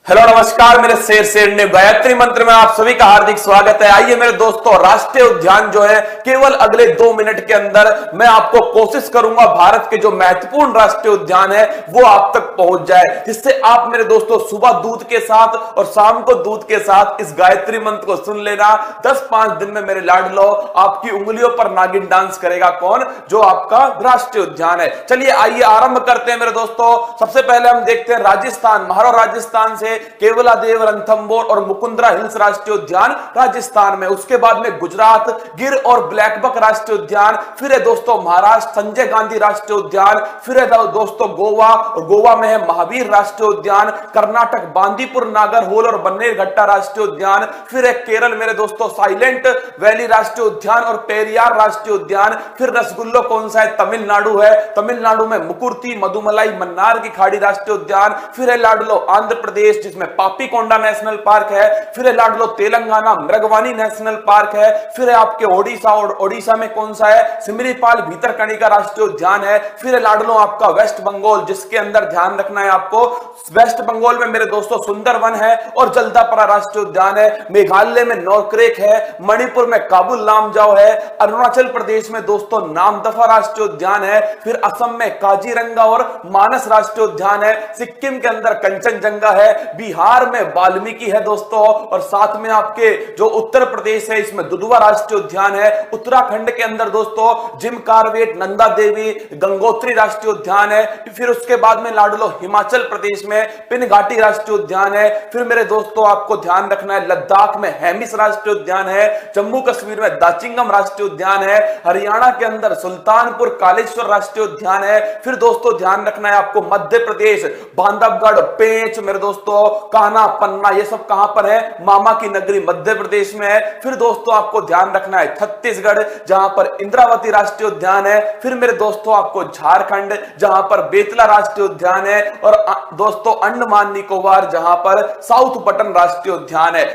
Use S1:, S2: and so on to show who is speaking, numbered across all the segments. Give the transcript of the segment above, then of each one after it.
S1: Hello नमस्कार, मेरे शेर ने गायत्री मंत्र में आप सभी का हार्दिक स्वागत है। आइए मेरे दोस्तों, राष्ट्रीय उद्यान जो है केवल अगले 2 मिनट के अंदर मैं आपको कोशिश करूंगा भारत के जो महत्वपूर्ण राष्ट्रीय उद्यान है वो आप तक पहुंच जाए, जिससे आप मेरे दोस्तों सुबह दूध के साथ और शाम को दूध के साथ इस गायत्री मंत्र को सुन लेना। 10-5 दिन में मेरे लाडलो आपकी उंगलियों पर नागिन डांस करेगा। कौन? जो आपका राष्ट्रीय उद्यान है। चलिए आइए आरंभ करते हैं मेरे दोस्तों। सबसे पहले हम देखते हैं राजस्थान। महारो राजस्थान से केवलादेव, रणथंभौर और मुकुंदरा हिल्स राष्ट्रीय उद्यान राजस्थान में। उसके बाद में गुजरात गिर और ब्लैकबक राष्ट्रीय उद्यान। फिर है दोस्तों महाराष्ट्र संजय गांधी राष्ट्रीय उद्यान। फिर है दोस्तों गोवा, और गोवा में है महावीर राष्ट्रीय उद्यान। कर्नाटक बांदीपुर, नागरहोल और बन्नेरघट्टा राष्ट्रीय उद्यान। फिर है केरल मेरे दोस्तों साइलेंट वैली राष्ट्रीय उद्यान और पेरियार राष्ट्रीय उद्यान। फिर रसगुल्लो कौन सा है? तमिलनाडु है। तमिलनाडु में मुकुर्ती, मधुमलाई, मन्नार की खाड़ी राष्ट्रीय उद्यान। फिर है लाडलो आंध्र प्रदेश जिसमें पापीकोंडा नेशनल पार्क है। फिर है लाडलो तेलंगाना मृगवानी नेशनल पार्क है। फिर है आपके ओडिशा, और ओडिशा में कौन सा है? सिमलीपाल भीतरकनिका राष्ट्रीय उद्यान है। फिर है लाडलो आपका वेस्ट बंगाल, जिसके अंदर ध्यान रखना है आपको, वेस्ट बंगाल में मेरे दोस्तों सुंदरवन है और जल्दापरा राष्ट्रीय उद्यान है। मेघालय में नौरक्रेक है। मणिपुर में काबुल लामजाओ है। अरुणाचल प्रदेश में दोस्तों नामदफा राष्ट्रीय उद्यान है। फिर असम में काजीरंगा और मानस राष्ट्रीय उद्यान है। सिक्किम के अंदर कंचनजंगा है। बिहार में वाल्मीकि है दोस्तों, और साथ में आपके जो उत्तर प्रदेश है इसमें दुधवा राष्ट्रीय उद्यान है। उत्तराखंड के अंदर दोस्तों जिम कार्बेट, नंदा देवी, गंगोत्री राष्ट्रीय उद्यान है। फिर उसके बाद में लाडलो हिमाचल प्रदेश में पिनघाटी राष्ट्रीय उद्यान है। फिर मेरे दोस्तों आपको ध्यान रखना है लद्दाख में हेमिस राष्ट्रीय उद्यान है। जम्मू कश्मीर में दाचिंगम राष्ट्रीय उद्यान है। हरियाणा के अंदर सुल्तानपुर कालेश्वर राष्ट्रीय उद्यान है। फिर दोस्तों ध्यान रखना है आपको मध्य प्रदेश बांधवगढ़, पेंच मेरे दोस्तों, कान्हा, पन्ना, ये सब कहां पर है? मामा की नगरी मध्य प्रदेश में है। फिर दोस्तों आपको ध्यान रखना है छत्तीसगढ़, जहां पर इंद्रावती राष्ट्रीय उद्यान है। फिर मेरे दोस्तों आपको झारखंड, जहां पर बेतला राष्ट्रीय उद्यान है। और दोस्तों अंडमान निकोबार, जहां पर साउथ बटन राष्ट्रीय उद्यान है।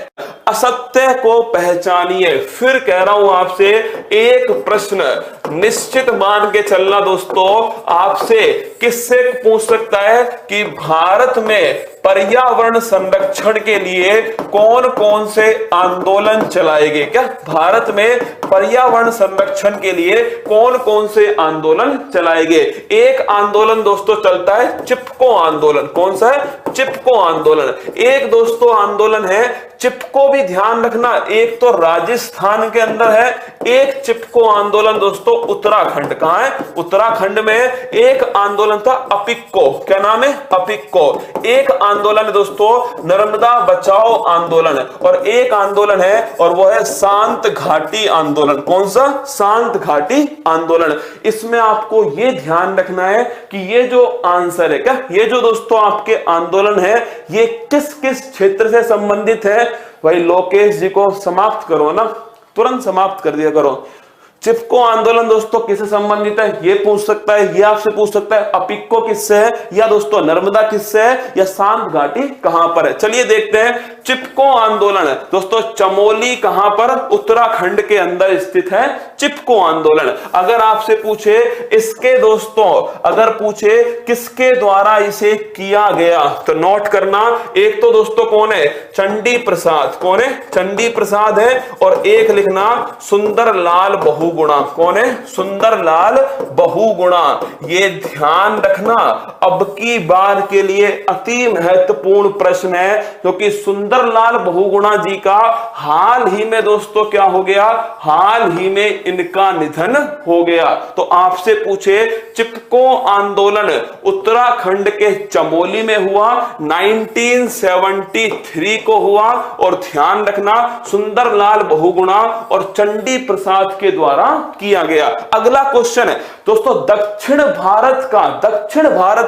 S1: असत्य को पहचानिए। फिर कह रहा हूं आपसे एक प्रश्न निश्चित मान के चलना दोस्तों, आपसे किससे पूछ सकता है कि भारत में पर्यावरण संरक्षण के लिए कौन कौन से आंदोलन चलाएंगे? क्या भारत में पर्यावरण संरक्षण के लिए कौन कौन से आंदोलन चलाएंगे? एक आंदोलन दोस्तों चलता है चिपको आंदोलन। कौन सा है? चिपको आंदोलन। एक दोस्तों आंदोलन है चिपको, भी ध्यान रखना, एक तो राजस्थान के अंदर है। एक चिपको आंदोलन दोस्तों उत्तराखंड। कहां है? उत्तराखंड में एक आंदोलन था अपिक्को। क्या नाम है? अपिक्को। एक आंदोलन है दोस्तों नर्मदा बचाओ आंदोलन, और एक आंदोलन है और वो है शांत घाटी आंदोलन। कौन सा? शांत घाटी आंदोलन। इसमें आपको ये ध्यान रखना है कि ये जो आंसर है, क्या ये जो दोस्तों आपके आंदोलन है ये किस किस क्षेत्र से संबंधित है? भाई लोकेश जी को समाप्त करो ना, तुरंत समाप्त कर दिया करो। चिपको आंदोलन दोस्तों किससे संबंधित है? ये पूछ सकता है, ये आपसे पूछ सकता है अपिक्को किससे है, या दोस्तों नर्मदा किससे है, या शांत घाटी कहां पर है? चलिए देखते हैं। चिपको आंदोलन है दोस्तों चमोली कहां पर? उत्तराखंड के अंदर स्थित है चिपको आंदोलन। अगर आपसे पूछे इसके दोस्तों, अगर पूछे किसके द्वारा इसे किया गया तो नोट करना। एक तो दोस्तों कौन है? चंडी प्रसाद। कौन है? चंडी प्रसाद है। और एक लिखना सुंदरलाल बहुगुणा। कौन है? सुंदरलाल बहुगुणा। ये ध्यान रखना, अब की बार के लिए अति महत्वपूर्ण प्रश्न है, क्योंकि सुंदरलाल बहुगुणा जी का हाल ही में दोस्तों क्या हो गया? हाल ही में इनका निधन हो गया। तो आपसे पूछे चिपको आंदोलन उत्तराखंड के चमोली में हुआ, 1973 को हुआ, और ध्यान रखना सुंदरलाल बहुगुणा और चंडी प्रसाद के द्वारा किया गया। अगला क्वेश्चन है दोस्तों दक्षिण भारत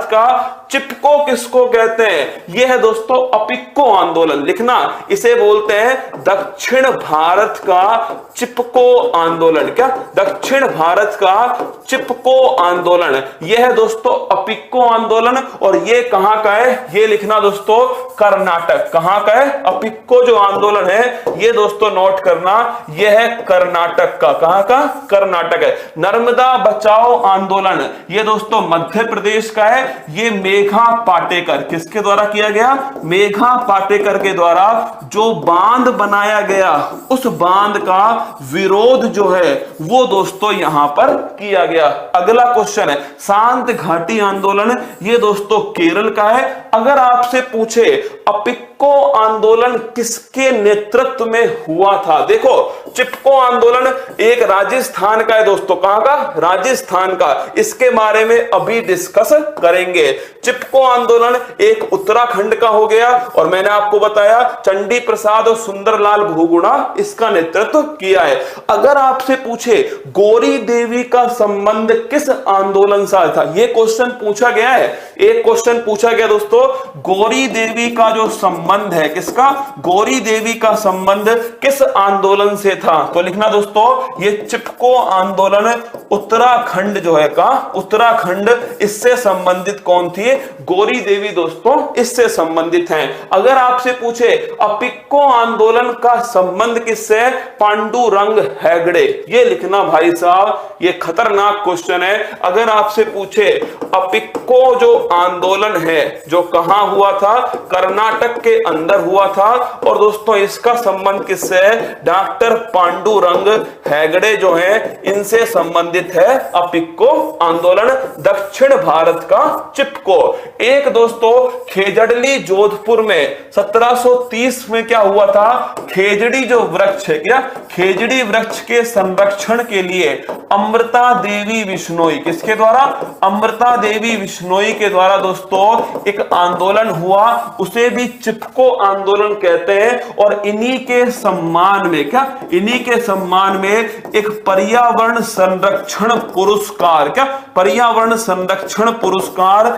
S1: का चिपको किसको कहते हैं? यह है दोस्तों अपिक्को आंदोलन। लिखना, इसे बोलते हैं दक्षिण भारत का चिपको आंदोलन। क्या? दक्षिण भारत का चिपको आंदोलन। यह है दोस्तों अपिक्को आंदोलन, और यह कहां का है? यह लिखना दोस्तों कर्नाटक। कहां का है? अपिक्को जो आंदोलन है यह दोस्तों नोट करना, यह है कर्नाटक का। कहां का? कर्नाटक है। नर्मदा बचाओ आंदोलन यह दोस्तों मध्य प्रदेश का है। यह मेघा पाटेकर, किसके द्वारा किया गया? मेघा पाटेकर के द्वारा जो बांध बनाया गया, उस बांध का विरोध जो है वो दोस्तों यहां पर किया गया। अगला क्वेश्चन है शांत घाटी आंदोलन, ये दोस्तों केरल का है। अगर आपसे पूछे अपिक्को आंदोलन किसके नेतृत्व में हुआ था? देखो चिपको आंदोलन एक राजस्थान का है दोस्तों, कहां का? राजस्थान का। इसके बारे में अभी डिस्कस करेंगे। चिपको आंदोलन एक उत्तराखंड का हो गया और मैंने आपको बताया चंडी प्रसाद और सुंदरलाल बहुगुणा इसका नेतृत्व किया है। अगर आपसे पूछे गौरी देवी का संबंध किस आंदोलन से था, यह क्वेश्चन पूछा गया है। एक क्वेश्चन पूछा गया दोस्तों, गौरी देवी का जो संबंध है, किसका? गौरी देवी का संबंध किस आंदोलन से था? तो लिखना दोस्तों, ये चिपको आंदोलन उत्तराखंड जो है का, उत्तराखंड इससे संबंधित कौन थी? गौरी देवी दोस्तों इससे संबंधित हैं। अगर आपसे पूछे अपिक्को आंदोलन का संबंध किससे? पांडुरंग हेगड़े, ये लिखना भाई साहब, ये खतरनाक क्वेश्चन है। अगर आपसे पूछे अपिक्को जो आंदोलन है जो कहां हुआ था? कर्नाटक के अंदर हुआ था और दोस्तों इसका संबंध किससे है? डॉक्टर पांडुरंग हेगड़े जो है इनसे संबंधित है अपिक्को आंदोलन, दक्षिण भारत का चिपको। एक दोस्तों खेजड़ली जोधपुर में 1730 में क्या हुआ था? खेजड़ी जो वृक्ष है, क्या खेजड़ी वृक्ष के संरक्षण के लिए अमृता देवी बिश्नोई, किसके द्वारा? अमृता देवी बिश्नोई के द्वारा दोस्तों एक आंदोलन हुआ, उसे भी चिपको आंदोलन कहते हैं। और इन्हीं के सम्मान में, क्या इन्हीं के सम्मान में एक पर्यावरण संरक्षण पुरस्कार, क्या पर्यावरण संरक्षण पुरस्कार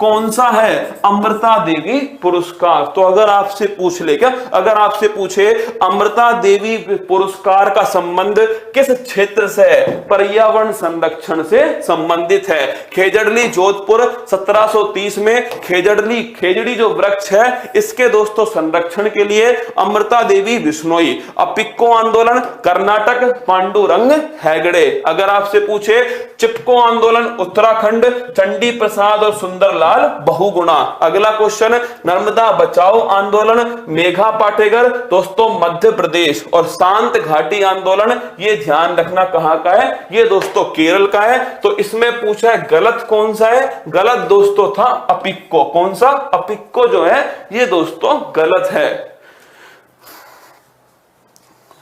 S1: कौन सा है? अमृता देवी पुरस्कार। तो अगर आपसे पूछ ले, क्या अगर आपसे पूछे अमृता देवी पुरस्कार का संबंध किस क्षेत्र से है? पर्यावरण संरक्षण से संबंधित है। खेजड़ली जोधपुर 1730 में खेजड़ी जो वृक्ष है इसके दोस्तों संरक्षण के लिए अमृता देवी बिश्नोई। अपिक्को आंदोलन कर्नाटक पांडुरंग हेगड़े। अगर आपसे पूछे चिपको आंदोलन उत्तराखंड चंडी प्रसाद और सुंदरलाल बहुगुणा। अगला क्वेश्चन नर्मदा बचाओ आंदोलन मेघा पाटेकर दोस्तों मध्य प्रदेश, और शांत घाटी आंदोलन ये ध्यान रखना कहां का है? ये दोस्तों केरल का है। तो इसमें पूछा है गलत कौन सा है? गलत दोस्तों था अपिक्को। कौन सा? अपिक्को जो है ये दोस्तों गलत है।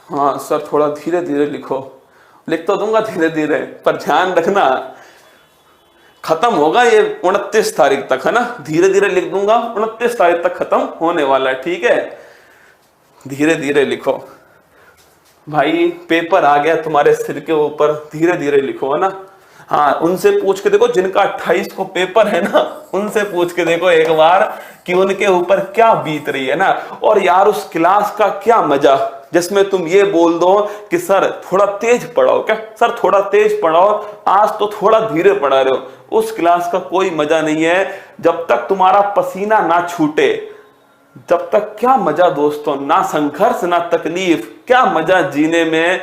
S1: हाँ सर थोड़ा धीरे धीरे लिखो, लिख तो दूंगा धीरे धीरे, पर ध्यान रखना खत्म होगा ये 29 तारीख तक, है ना? धीरे धीरे लिख दूंगा, 29 तारीख तक खत्म होने वाला है, ठीक है? धीरे धीरे लिखो भाई, पेपर आ गया तुम्हारे सिर के ऊपर, धीरे धीरे लिखो, है ना? हाँ उनसे पूछ के देखो जिनका 28 को पेपर है ना, उनसे पूछ के देखो एक बार कि उनके ऊपर क्या बीत रही है ना। और यार उस क्लास का क्या मजा जिसमें तुम ये बोल दो कि सर थोड़ा तेज पढ़ाओ, क्या सर थोड़ा तेज पढ़ाओ, आज तो थोड़ा धीरे पढ़ा रहे हो। उस क्लास का कोई मजा नहीं है जब तक तुम्हारा पसीना ना छूटे, जब तक क्या मजा दोस्तों, ना संघर्ष ना तकलीफ, क्या मजा जीने में।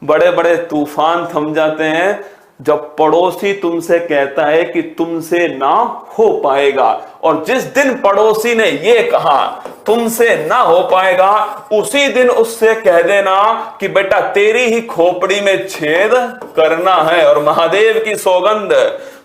S1: बड़े बड़े तूफान थम जाते हैं जब पड़ोसी तुमसे कहता है कि तुमसे ना हो पाएगा, और जिस दिन पड़ोसी ने ये कहा तुमसे ना हो पाएगा, उसी दिन उससे कह देना कि बेटा तेरी ही खोपड़ी में छेद करना है, और महादेव की सौगंध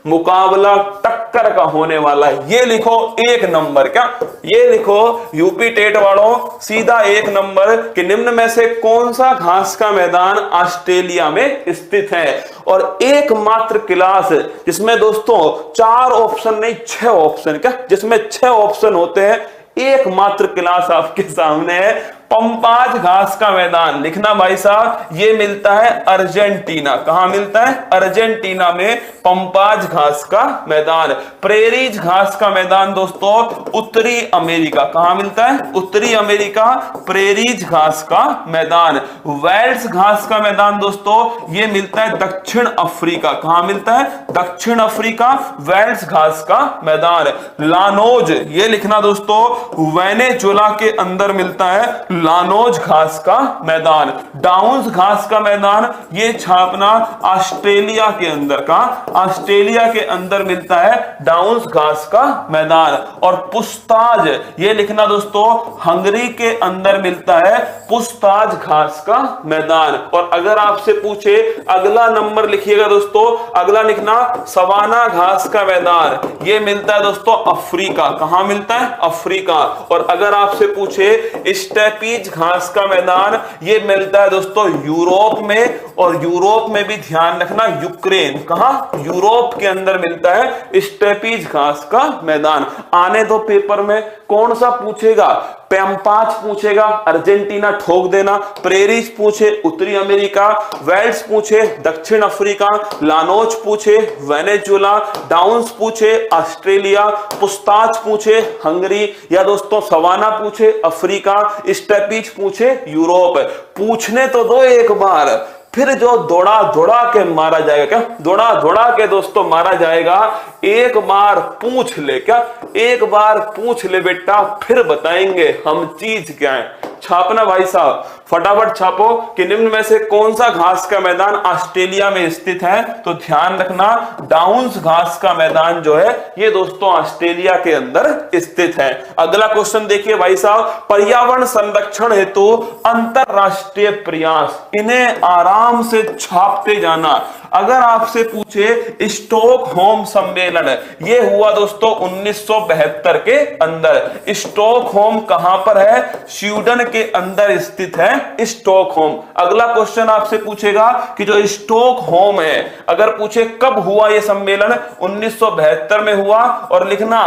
S1: मुकाबला टक्कर का होने वाला है। ये लिखो 1 नंबर, क्या ये लिखो यूपी टेट वालों सीधा 1 नंबर कि निम्न में से कौन सा घास का मैदान ऑस्ट्रेलिया में स्थित है। और एकमात्र क्लास जिसमें दोस्तों 4 ऑप्शन नहीं 6 ऑप्शन, क्या जिसमें 6 ऑप्शन होते हैं, एकमात्र क्लास आपके सामने है, पंपाज घास का मैदान। लिखना भाई साहब, ये मिलता है अर्जेंटीना। कहां मिलता है? अर्जेंटीना में पंपाज घास का मैदान। प्रेरीज घास का मैदान दोस्तों उत्तरी अमेरिका। कहां मिलता है? उत्तरी अमेरिका, प्रेरीज घास का मैदान। वेल्स घास का मैदान दोस्तों ये मिलता है दक्षिण अफ्रीका। कहां मिलता है? दक्षिण अफ्रीका, वेल्स घास का मैदान। लानोज ये लिखना दोस्तों वेनेजुएला के अंदर मिलता है। लानोज घास का मैदान, डाउन्स घास का मैदान, ये छापना ऑस्ट्रेलिया के अंदर का, ऑस्ट्रेलिया के अंदर मिलता है डाउन्स घास का मैदान। और पुस्ताज ये लिखना दोस्तों, हंगरी के अंदर मिलता है पुस्ताज घास का मैदान। और अगर आपसे पूछे अगला नंबर लिखिएगा दोस्तों, अगला लिखना सवाना घास का मैदान, ये मिलता है दोस्तों अफ्रीका। कहां मिलता है? अफ्रीका। और अगर आपसे पूछे स्टेपीज घास का मैदान, ये मिलता है दोस्तों यूरोप में। और यूरोप में भी ध्यान रखना यूक्रेन, कहां? यूरोप के अंदर मिलता है स्टेपीज घास का मैदान। आने दो पेपर में कौन सा पूछेगा, पैम्पाच पूछेगा, अर्जेंटीना ठोक देना, प्रेरीज पूछे उत्तरी अमेरिका, वेल्स पूछे दक्षिण अफ्रीका, लानोज पूछे वेनेजुला, डाउन्स पूछे ऑस्ट्रेलिया, पुस्ताच पूछे हंगरी, या दोस्तों सवाना पूछे अफ्रीका, स्टेपीज पूछे यूरोप। पूछने तो दो एक बार, फिर जो दौड़ा दौड़ा के मारा जाएगा, क्या दौड़ा दौड़ा के दोस्तों मारा जाएगा, एक बार पूछ ले, क्या एक बार पूछ ले बेटा, फिर बताएंगे हम चीज क्या है। छापना भाई साहब, फटाफट छापो कि निम्न में से कौन सा घास का मैदान ऑस्ट्रेलिया में स्थित है। तो ध्यान रखना डाउन्स घास का मैदान जो है ये दोस्तों ऑस्ट्रेलिया के अंदर स्थित है। अगला क्वेश्चन देखिए भाई साहब, पर्यावरण संरक्षण हेतु अंतरराष्ट्रीय प्रयास, इन्हें आराम से छापते जाना। अगर आपसे पूछे स्टॉकहोम सम्मेलन, ये हुआ दोस्तों 1972 के अंदर। स्टॉकहोम कहां पर है? स्वीडन के अंदर स्थित है स्टॉकहोम। अगला क्वेश्चन आपसे पूछेगा कि जो स्टॉकहोम है, अगर पूछे कब हुआ यह सम्मेलन, 1972 में हुआ। और लिखना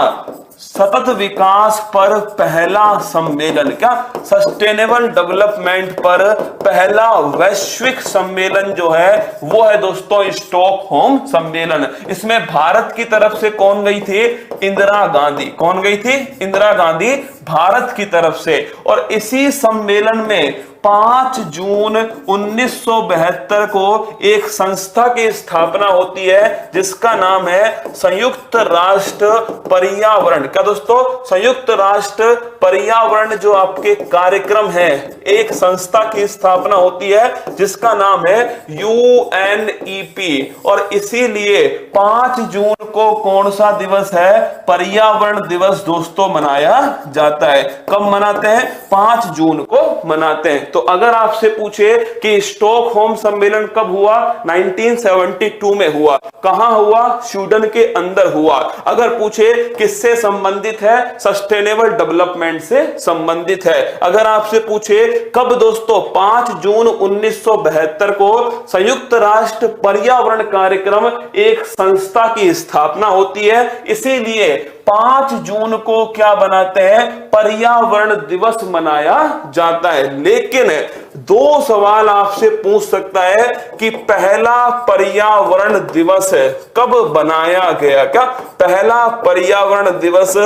S1: सतत विकास पर पहला सम्मेलन, क्या सस्टेनेबल डेवलपमेंट पर पहला वैश्विक सम्मेलन जो है वो है दोस्तों स्टॉकहोम सम्मेलन। इसमें भारत की तरफ से कौन गई थी? इंदिरा गांधी। कौन गई थी? इंदिरा गांधी भारत की तरफ से। और इसी सम्मेलन में 5 जून 1972 को एक संस्था की स्थापना होती है जिसका नाम है संयुक्त राष्ट्र पर्यावरण। क्या दोस्तों? संयुक्त राष्ट्र पर्यावरण जो आपके कार्यक्रम है, एक संस्था की स्थापना होती है जिसका नाम है UNEP। और इसीलिए 5 जून को कौन सा दिवस है? पर्यावरण दिवस दोस्तों मनाया जाता है। कब मनाते हैं? 5 जून को मनाते हैं। तो अगर आपसे पूछे कि स्टॉकहोम सम्मेलन कब हुआ? 1972 में हुआ। कहां हुआ? स्वीडन के अंदर हुआ। अगर पूछे किससे संबंधित है? सस्टेनेबल डेवलपमेंट से संबंधित है। अगर आपसे पूछे कब दोस्तों? 5 जून 1972 को संयुक्त राष्ट्र पर्यावरण कार्यक्रम एक संस्था की स्थापना होती है। इसीलिए 5 जून को क्या बनाते हैं? पर्यावरण दिवस मनाया जाता है। लेकिन 2 सवाल आपसे पूछ सकता है कि पहला पर्यावरण दिवस कब बनाया गया? क्या पहला पर्यावरण दिवस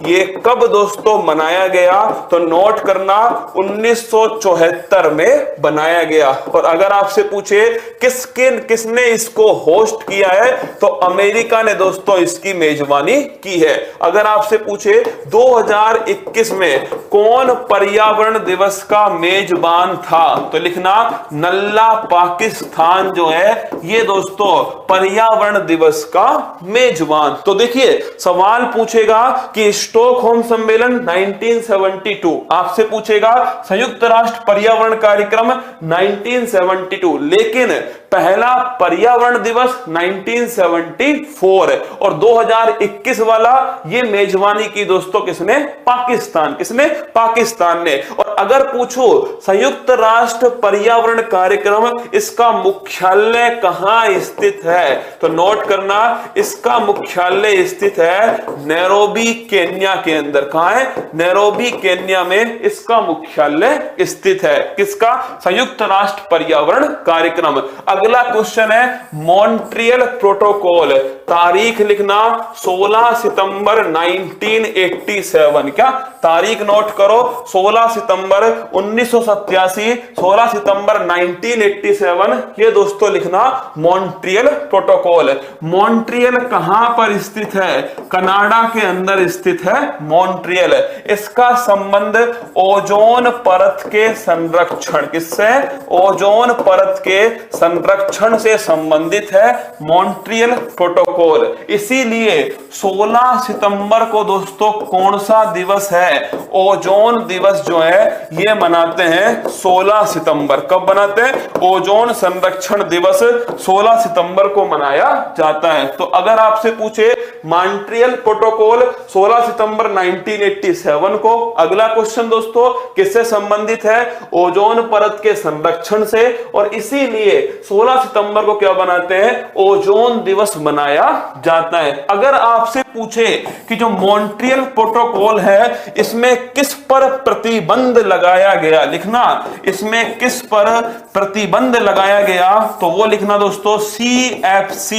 S1: ये कब दोस्तों मनाया गया? तो नोट करना 1974 में बनाया गया। और अगर आपसे पूछे किसने इसको होस्ट किया है, तो अमेरिका ने दोस्तों इसकी मेजबानी की है। अगर आपसे पूछे 2021 में कौन पर्यावरण दिवस का मेजबान था, तो लिखना नल्ला पाकिस्तान जो है ये दोस्तों पर्यावरण दिवस का मेजबान। तो देखिए सवाल पूछेगा कि स्टॉकहोम सम्मेलन 1972, आपसे पूछेगा संयुक्त राष्ट्र पर्यावरण कार्यक्रम 1972, लेकिन पहला पर्यावरण दिवस 1974 और 2021 वाला ये मेजबानी की दोस्तों किसने? पाकिस्तान। किसने? पाकिस्तान ने। और अगर पूछो संयुक्त राष्ट्र पर्यावरण कार्यक्रम इसका मुख्यालय कहां स्थित है, तो नोट करना इसका मुख्यालय स्थित है नैरोबी केन्या के अंदर। कहां है? नैरोबी केन्या में इसका मुख्यालय स्थित है। किसका? संयुक्त राष्ट्र पर्यावरण कार्यक्रम।
S2: अगला क्वेश्चन है मॉन्ट्रियल प्रोटोकॉल, तारीख लिखना 16 सितंबर 1987। क्या तारीख नोट करो, 16 सितंबर 1987, 16 सितंबर 1987, ये दोस्तों लिखना मॉन्ट्रियल प्रोटोकॉल। मॉन्ट्रियल कहां पर स्थित है? कनाडा के अंदर स्थित है मॉन्ट्रियल। इसका संबंध ओजोन परत के संरक्षण, किससे? ओजोन परत के संरक्षण से संबंधित है मॉन्ट्रियल प्रोटोकॉल। इसीलिए 16 सितंबर को दोस्तों कौन सा दिवस है? ओजोन दिवस जो है ये मनाते हैं 16 सितंबर। कब मनाते हैं? ओजोन संरक्षण दिवस 16 सितंबर को मनाया जाता है। तो अगर आपसे पूछे मॉन्ट्रियल प्रोटोकॉल 16 सितंबर 1987 को, अगला क्वेश्चन दोस्तों किससे संबंधित है? ओजोन परत के संरक्षण से, और इसीलिए 16 सितंबर को क्या बनाते हैं? ओजोन दिवस मनाया जाता है। अगर आपसे पूछे कि जो मॉन्ट्रियल प्रोटोकॉल है इसमें किस पर प्रतिबंध लगाया गया, लिखना इसमें किस पर प्रतिबंध लगाया गया, तो वो लिखना दोस्तों CFC,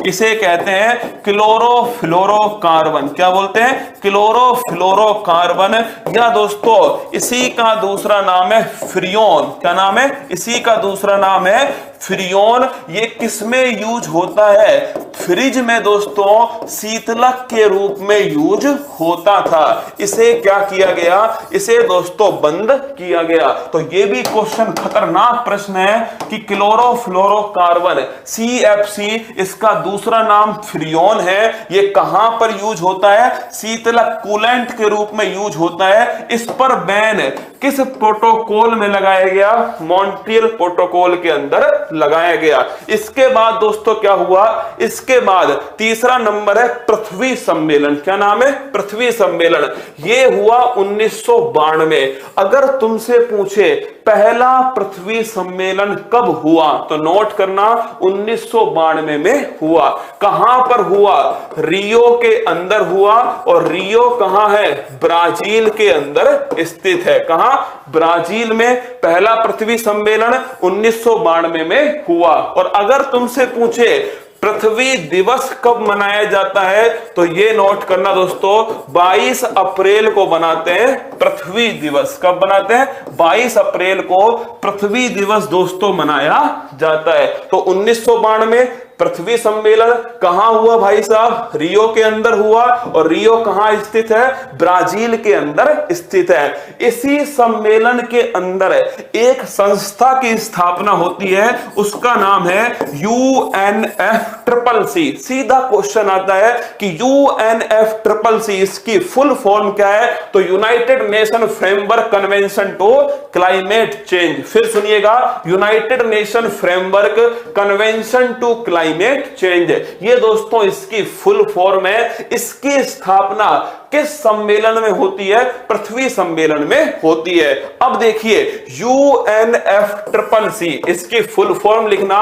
S2: इसे कहते हैं क्लोरोफ्लोरोकार्बन। क्या बोलते हैं? क्लोरोफ्लोरोकार्बन, या दोस्तों इसी का दूसरा नाम है फ्रियोन। क्या नाम है? इसी का दूसरा नाम है फ्रियोन। ये किसमें यूज होता है? फ्रिज में दोस्तों शीतलक के रूप में यूज होता था। इसे क्या किया गया? इसे दोस्तों बंद किया गया। तो ये भी क्वेश्चन खतरनाक प्रश्न है कि क्लोरोफ्लोरोकार्बन CFC, इसका दूसरा नाम फ्रियोन है, ये कहां पर यूज होता है? शीतलक कूलेंट के रूप में यूज होता है। इस पर बैन किस प्रोटोकॉल में लगाया गया? मॉन्ट्रियल प्रोटोकॉल के अंदर लगाया गया। इसके बाद दोस्तों क्या हुआ? इसके बाद तीसरा नंबर है पृथ्वी सम्मेलन। क्या नाम है? पृथ्वी सम्मेलन। ये हुआ 1992। अगर तुमसे पूछे पहला पृथ्वी सम्मेलन कब हुआ, तो नोट करना 1992 में हुआ। कहां पर हुआ? रियो के अंदर हुआ, और रियो कहां है? ब्राजील के अंदर स्थित है। कहां? ब्राजील में पहला पृथ्वी सम्मेलन 1992 में हुआ। और अगर तुमसे पूछे पृथ्वी दिवस कब मनाया जाता है, तो ये नोट करना दोस्तों 22 अप्रैल को बनाते हैं पृथ्वी दिवस। कब बनाते हैं? 22 अप्रैल को पृथ्वी दिवस दोस्तों मनाया जाता है। तो 1992 पृथ्वी सम्मेलन कहां हुआ भाई साहब? रियो के अंदर हुआ, और रियो कहां स्थित है? ब्राजील के अंदर स्थित है। इसी सम्मेलन के अंदर एक संस्था की स्थापना होती है, उसका नाम है UNFCCC। सीधा क्वेश्चन आता है कि UNFCCC इसकी फुल फॉर्म क्या है? तो united nation framework convention to climate change. फिर सुनिएगा, united nation framework convention to climate change. ये दोस्तों इसकी फुल फॉर्म है। इसकी स्थापना किस सम्मेलन में होती है? पृथ्वी सम्मेलन में होती है। अब देखिए UNFCCC, इसकी फुल फॉर्म लिखना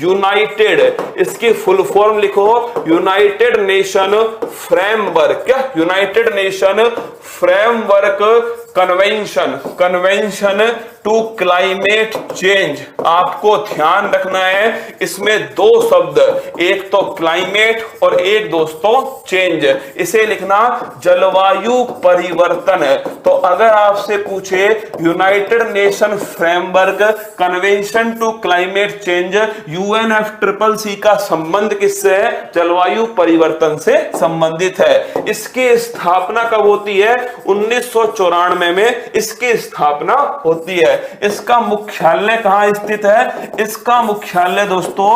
S2: यूनाइटेड, इसकी फुल फॉर्म लिखो यूनाइटेड नेशन फ्रेमवर्क। क्या? United nation framework convention to climate change. आपको ध्यान रखना है इसमें दो शब्द, एक तो क्लाइमेट और एक दोस्तों चेंज। इसे लिखना जलवायु परिवर्तन। तो अगर आपसे पूछे united nation framework convention to climate change, UNFCCC का संबंध किससे है? जलवायु परिवर्तन से संबंधित है। इसकी स्थापना कब होती है? 1994 में इसकी स्थापना होती है। इसका मुख्यालय कहां स्थित है? इसका मुख्यालय दोस्तों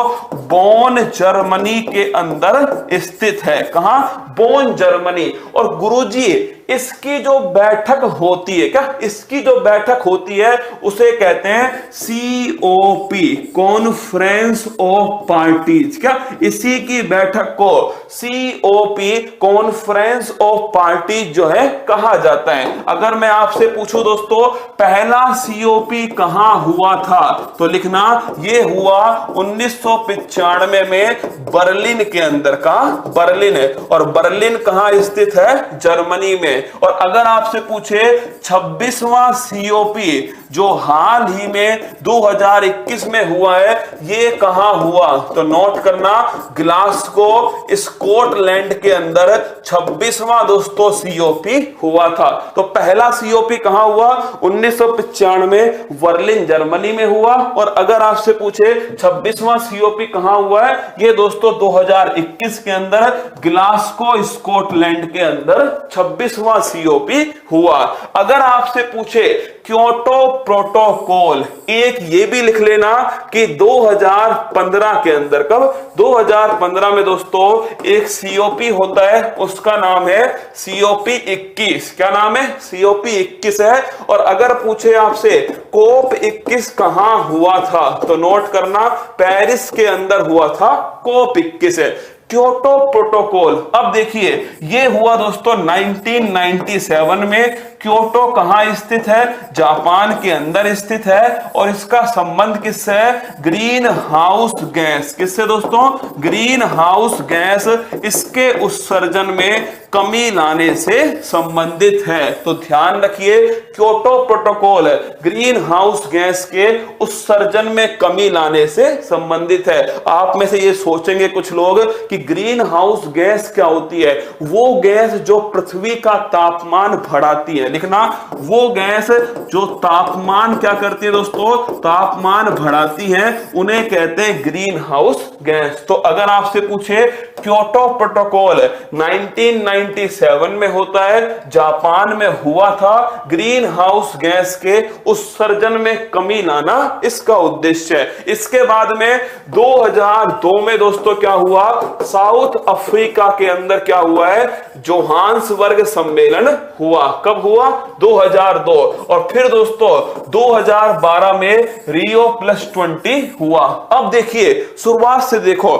S2: बोन जर्मनी के अंदर स्थित है। कहां? Bone Germany. और गुरुजी इसकी जो बैठक होती है, क्या इसकी जो बैठक होती है उसे कहते हैं COP, कॉन्फ्रेंस ऑफ पार्टीज। क्या इसी की बैठक को COP, कॉन्फ्रेंस ऑफ पार्टीज जो है कहा जाता है। अगर मैं आपसे पूछूं दोस्तों पहला COP कहां हुआ था, तो लिखना ये हुआ 1995 में बर्लिन के अंदर का, बर्लिन है। और बर्लिन कहां स्थित है? जर्मनी में। और अगर आपसे पूछे 26वां COP जो हाल ही में 2021 में हुआ है, ये कहां हुआ? तो नोट करना, ग्लासगो स्कॉटलैंड के अंदर 26वां दोस्तों सीओपी हुआ था। तो पहला सीओपी कहां हुआ? 1995 बर्लिन जर्मनी में हुआ। और अगर आपसे पूछे 26वां सीओपी कहां हुआ है, ये दोस्तों 2021 के अंदर ग्लासगो स्कॉटलैंड के अंदर 26वां सीओपी हुआ। अगर आपसे पूछे क्योटो प्रोटोकॉल, एक ये भी लिख लेना कि 2015 के अंदर, कब? 2015 में दोस्तों एक सीओपी होता है, उसका नाम है सीओपी 21। क्या नाम है? सीओपी 21 है। और अगर पूछे आपसे कोप 21 कहां हुआ था, तो नोट करना, पेरिस के अंदर हुआ था कोप 21 है। क्योटो प्रोटोकॉल, अब देखिए ये हुआ दोस्तों 1997 में। क्योटो कहां स्थित है? जापान के अंदर स्थित है। और इसका संबंध किससे है? Green house gas. किससे दोस्तों? ग्रीन हाउस गैस, इसके उत्सर्जन में कमी लाने से संबंधित है। तो ध्यान रखिए, Kyoto protocol green house gas के उत्सर्जन में कमी लाने से संबंधित है। आप में से ये सोचेंगे कुछ लोग कि ग्रीन हाउस गैस क्या होती है? वो गैस जो पृथ्वी का तापमान बढ़ाती है। लिखना, वो गैस जो तापमान क्या करती है दोस्तों? तापमान बढ़ाती है, उन्हें कहते हैं ग्रीन हाउस गैस। तो अगर आपसे पूछे क्योटो प्रोटोकॉल 1997 में होता है, जापान में हुआ था, ग्रीन हाउस गैस के उत्सर्जन में कमी लाना इसका उद्देश्य है। इसके बाद में 2002 में दोस्तों क्या हुआ? साउथ अफ्रीका के अंदर क्या हुआ है? जोहान्सबर्ग सम्मेलन हुआ। कब हुआ? 2002। और फिर दोस्तों 2012 में रियो +20 हुआ। अब देखिए शुरुआत से देखो,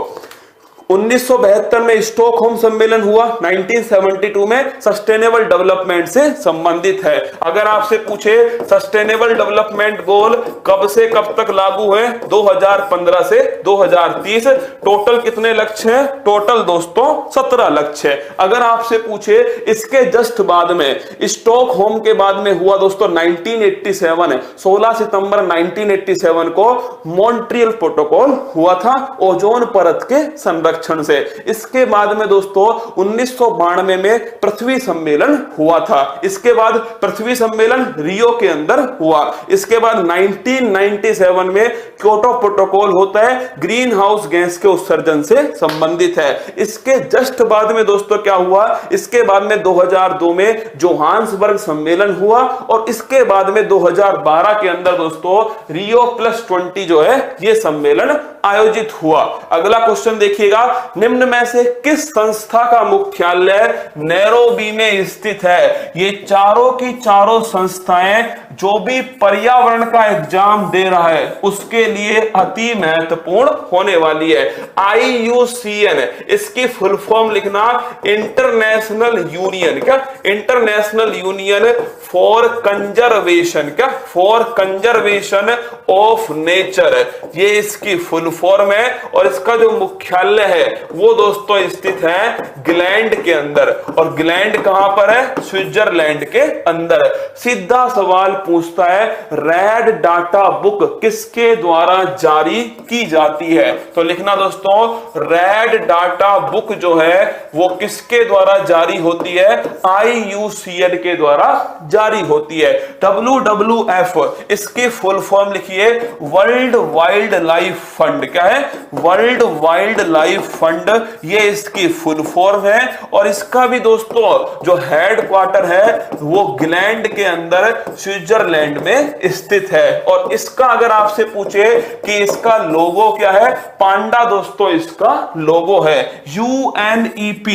S2: 1972 में स्टॉकहोम सम्मेलन हुआ, 1972 में सस्टेनेबल डेवलपमेंट से संबंधित है। अगर आपसे पूछे सस्टेनेबल डेवलपमेंट गोल कब से कब तक लागू है? 2015 से 2030। टोटल कितने लक्ष्य हैं? टोटल दोस्तों 17 लक्ष्य है। अगर आपसे पूछे इसके जस्ट बाद में, स्टॉकहोम के बाद में हुआ दोस्तों 1987, 16 सितंबर 1987 को मॉन्ट्रियल प्रोटोकॉल हुआ था ओजोन परत के संरक्षण से। इसके बाद में दोस्तों 1992 में पृथ्वी सम्मेलन हुआ था। इसके बाद पृथ्वी सम्मेलन रियो के अंदर हुआ। इसके बाद 1997 में क्योटो प्रोटोकॉल होता है, ग्रीन हाउस गैस के उत्सर्जन से संबंधित है। इसके जस्ट बाद में दोस्तों क्या हुआ? इसके बाद में 2002 में जोहान्सबर्ग सम्मेलन हुआ। और इसके बाद में 2012 के अंदर दोस्तों रियो +20 जो है ये सम्मेलन आयोजित हुआ। अगला क्वेश्चन देखिएगा, निम्न में से किस संस्था का मुख्यालय नैरोबी में स्थित है? ये चारों की चारों संस्थाएं जो भी पर्यावरण का एग्जाम दे रहा है उसके लिए अति महत्वपूर्ण होने वाली है। IUCN, इसकी फुल फॉर्म लिखना, इंटरनेशनल यूनियन, क्या? इंटरनेशनल यूनियन फॉर कंजर्वेशन, क्या? फॉर कंजर्वेशन ऑफ नेचर, ये इसकी फुल फॉर्म है। और इसका जो मुख्यालय है वो दोस्तों स्थित है ग्लैंड के अंदर। और ग्लैंड कहां पर है? स्विट्जरलैंड के अंदर। सीधा सवाल पूछता है, रेड डाटा बुक किसके द्वारा जारी की जाती है? तो लिखना दोस्तों, रेड डाटा बुक जो है वो किसके द्वारा जारी होती है? IUCN के द्वारा जारी होती है। WWF, इसकी फुल फॉर्म लिखिए, वर्ल्ड वाइल्ड लाइफ फंड। क्या है? वर्ल्ड वाइल्ड लाइफ फंड, ये इसकी फुल फॉर्म है। और इसका भी दोस्तों जो हेडक्वार्टर है वो ग्लैंड के अंदर स्विट्जरलैंड में स्थित है। और इसका अगर आपसे पूछे कि इसका लोगो क्या है? पांडा दोस्तों इसका लोगो है। UNEP,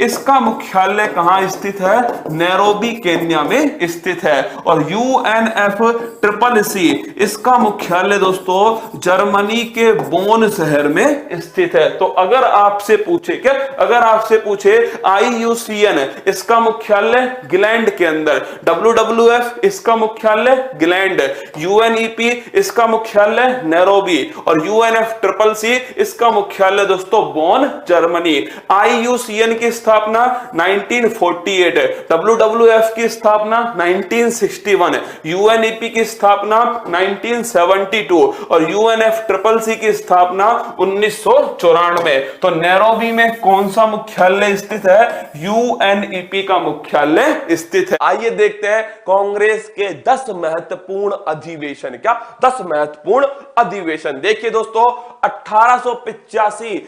S2: इसका मुख्यालय कहां स्थित है? नैरोबी केन्या में स्थित है। और UNFCCC, इसका मुख्यालय दोस्तों जर्मनी के बोन शहर में स्थित है। तो अगर अगर आपसे पूछे क्या, अगर आपसे पूछे IUCN इसका मुख्यालय ग्लैंड के अंदर, WWF इसका मुख्यालय ग्लैंड, UNEP इसका मुख्यालय नैरोबी और UNFCCC इसका मुख्यालय दोस्तों बोन, जर्मनी। IUCN की स्थापना 1948, WWF की स्थापना 1961, UNEP की स्थापना 1972 और UNFCCC की स्थापना 1994। तो नैरोबी में कौन सा मुख्यालय स्थित है? UNEP का मुख्यालय स्थित है।
S1: आइए देखते हैं कांग्रेस के 10 महत्वपूर्ण अधिवेशन। क्या 10 महत्वपूर्ण अधिवेशन? देखिए दोस्तों, 1885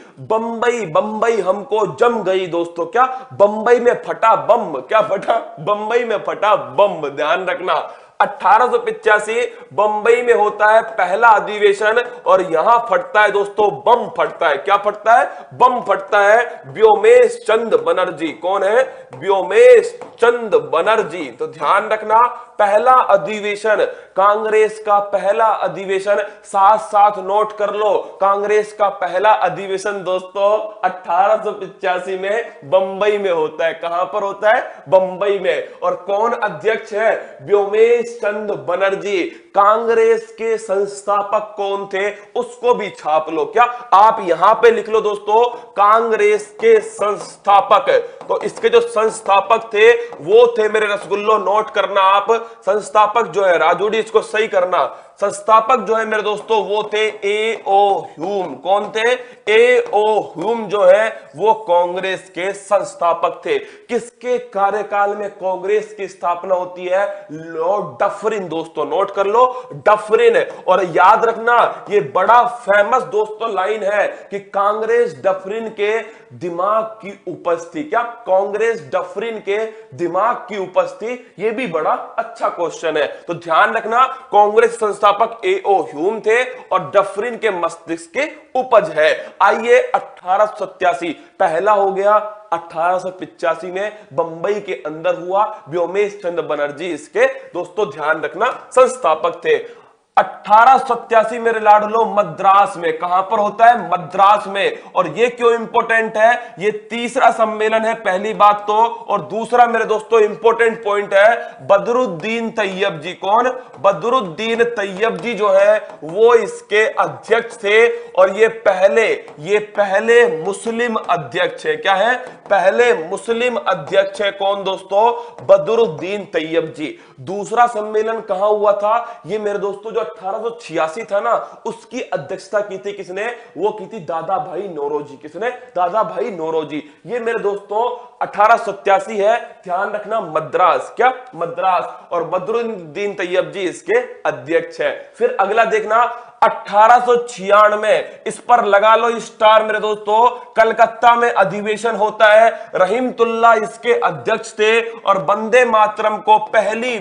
S1: बंबई हमको जम गई दोस्तों। क्या बंबई में फटा बम? क्या फटा? बंबई में फटा बम। ध्यान रखना, 1885 बंबई में होता है पहला अधिवेशन और यहां फटता है दोस्तों बम फटता है। क्या फटता है? बम फटता है। व्योमेश चंद बनर्जी। कौन है? व्योमेश चंद बनर्जी। तो ध्यान रखना, पहला अधिवेशन, कांग्रेस का पहला अधिवेशन, साथ साथ नोट कर लो, कांग्रेस का पहला अधिवेशन दोस्तों 1885 में बंबई में होता है। कहां पर होता है? बंबई में। और कौन अध्यक्ष है? व्योमेश चंद बनर्जी। कांग्रेस के संस्थापक कौन थे उसको भी छाप लो। क्या आप यहां पे लिख लो दोस्तों, कांग्रेस के संस्थापक। तो इसके जो संस्थापक थे वो थे मेरे रसगुल्लो, नोट करना आप। संस्थापक जो है, राजूडी इसको सही करना, संस्थापक जो है मेरे दोस्तों वो थे A.O. ह्यूम। कौन थे? A.O. ह्यूम जो है वो कांग्रेस के संस्थापक थे। किसके कार्यकाल में कांग्रेस की स्थापना होती है? Lord Dufferin. दोस्तों नोट कर लो, डफरिन। और याद रखना, ये बड़ा फेमस दोस्तों लाइन है कि कांग्रेस डफरिन के दिमाग की उपज थी। क्या कांग्रेस डफरिन के दिमाग की उपज थी? ये भी बड़ा अच्छा क्वेश्चन है। तो ध्यान रखना, कांग्रेस संस्थापक A.O. ह्यूम थे और डफरिन के मस्तिष्क के उपज है। आइए 1887 पहला हो गया, 1885 में बंबई के अंदर हुआ। व्योमेश चंद्र बनर्जी इसके दोस्तों ध्यान रखना संस्थापक थे। 1887 मेरे लाडलो मद्रास में। कहां पर होता है? मद्रास में। और ये क्यों इंपॉर्टेंट है? ये तीसरा सम्मेलन है पहली बात तो, और दूसरा मेरे दोस्तों इंपॉर्टेंट पॉइंट है बदरुद्दीन तैयब जी। कौन? बदरुद्दीन तैयब जी जो है वो इसके अध्यक्ष थे और ये पहले मुस्लिम अध्यक्ष है। क्या है? पहले मुस्लिम अध्यक्ष है। कौन दोस्तों? बदरुद्दीन तैयब जी। दूसरा सम्मेलन कहां हुआ था? ये मेरे दोस्तों जो 1886 था ना, उसकी अध्यक्षता की थी किसने? वो की थी दादा भाई नौरोजी। किसने? दादा भाई नौरोजी। ये मेरे दोस्तों 1887 है। ध्यान रखना, मद्रास। क्या? मद्रास। और बदरुद्दीन तैयब जी इसके अध्यक्ष है। फिर अगला देखना, 1896 इस पर लगा लो स्टार मेरे दोस्तों, कलकत्ता में अधिवेशन होता है। रहीमतुल्लाह इसके अध्यक्ष थे और वंदे मातरम को पहली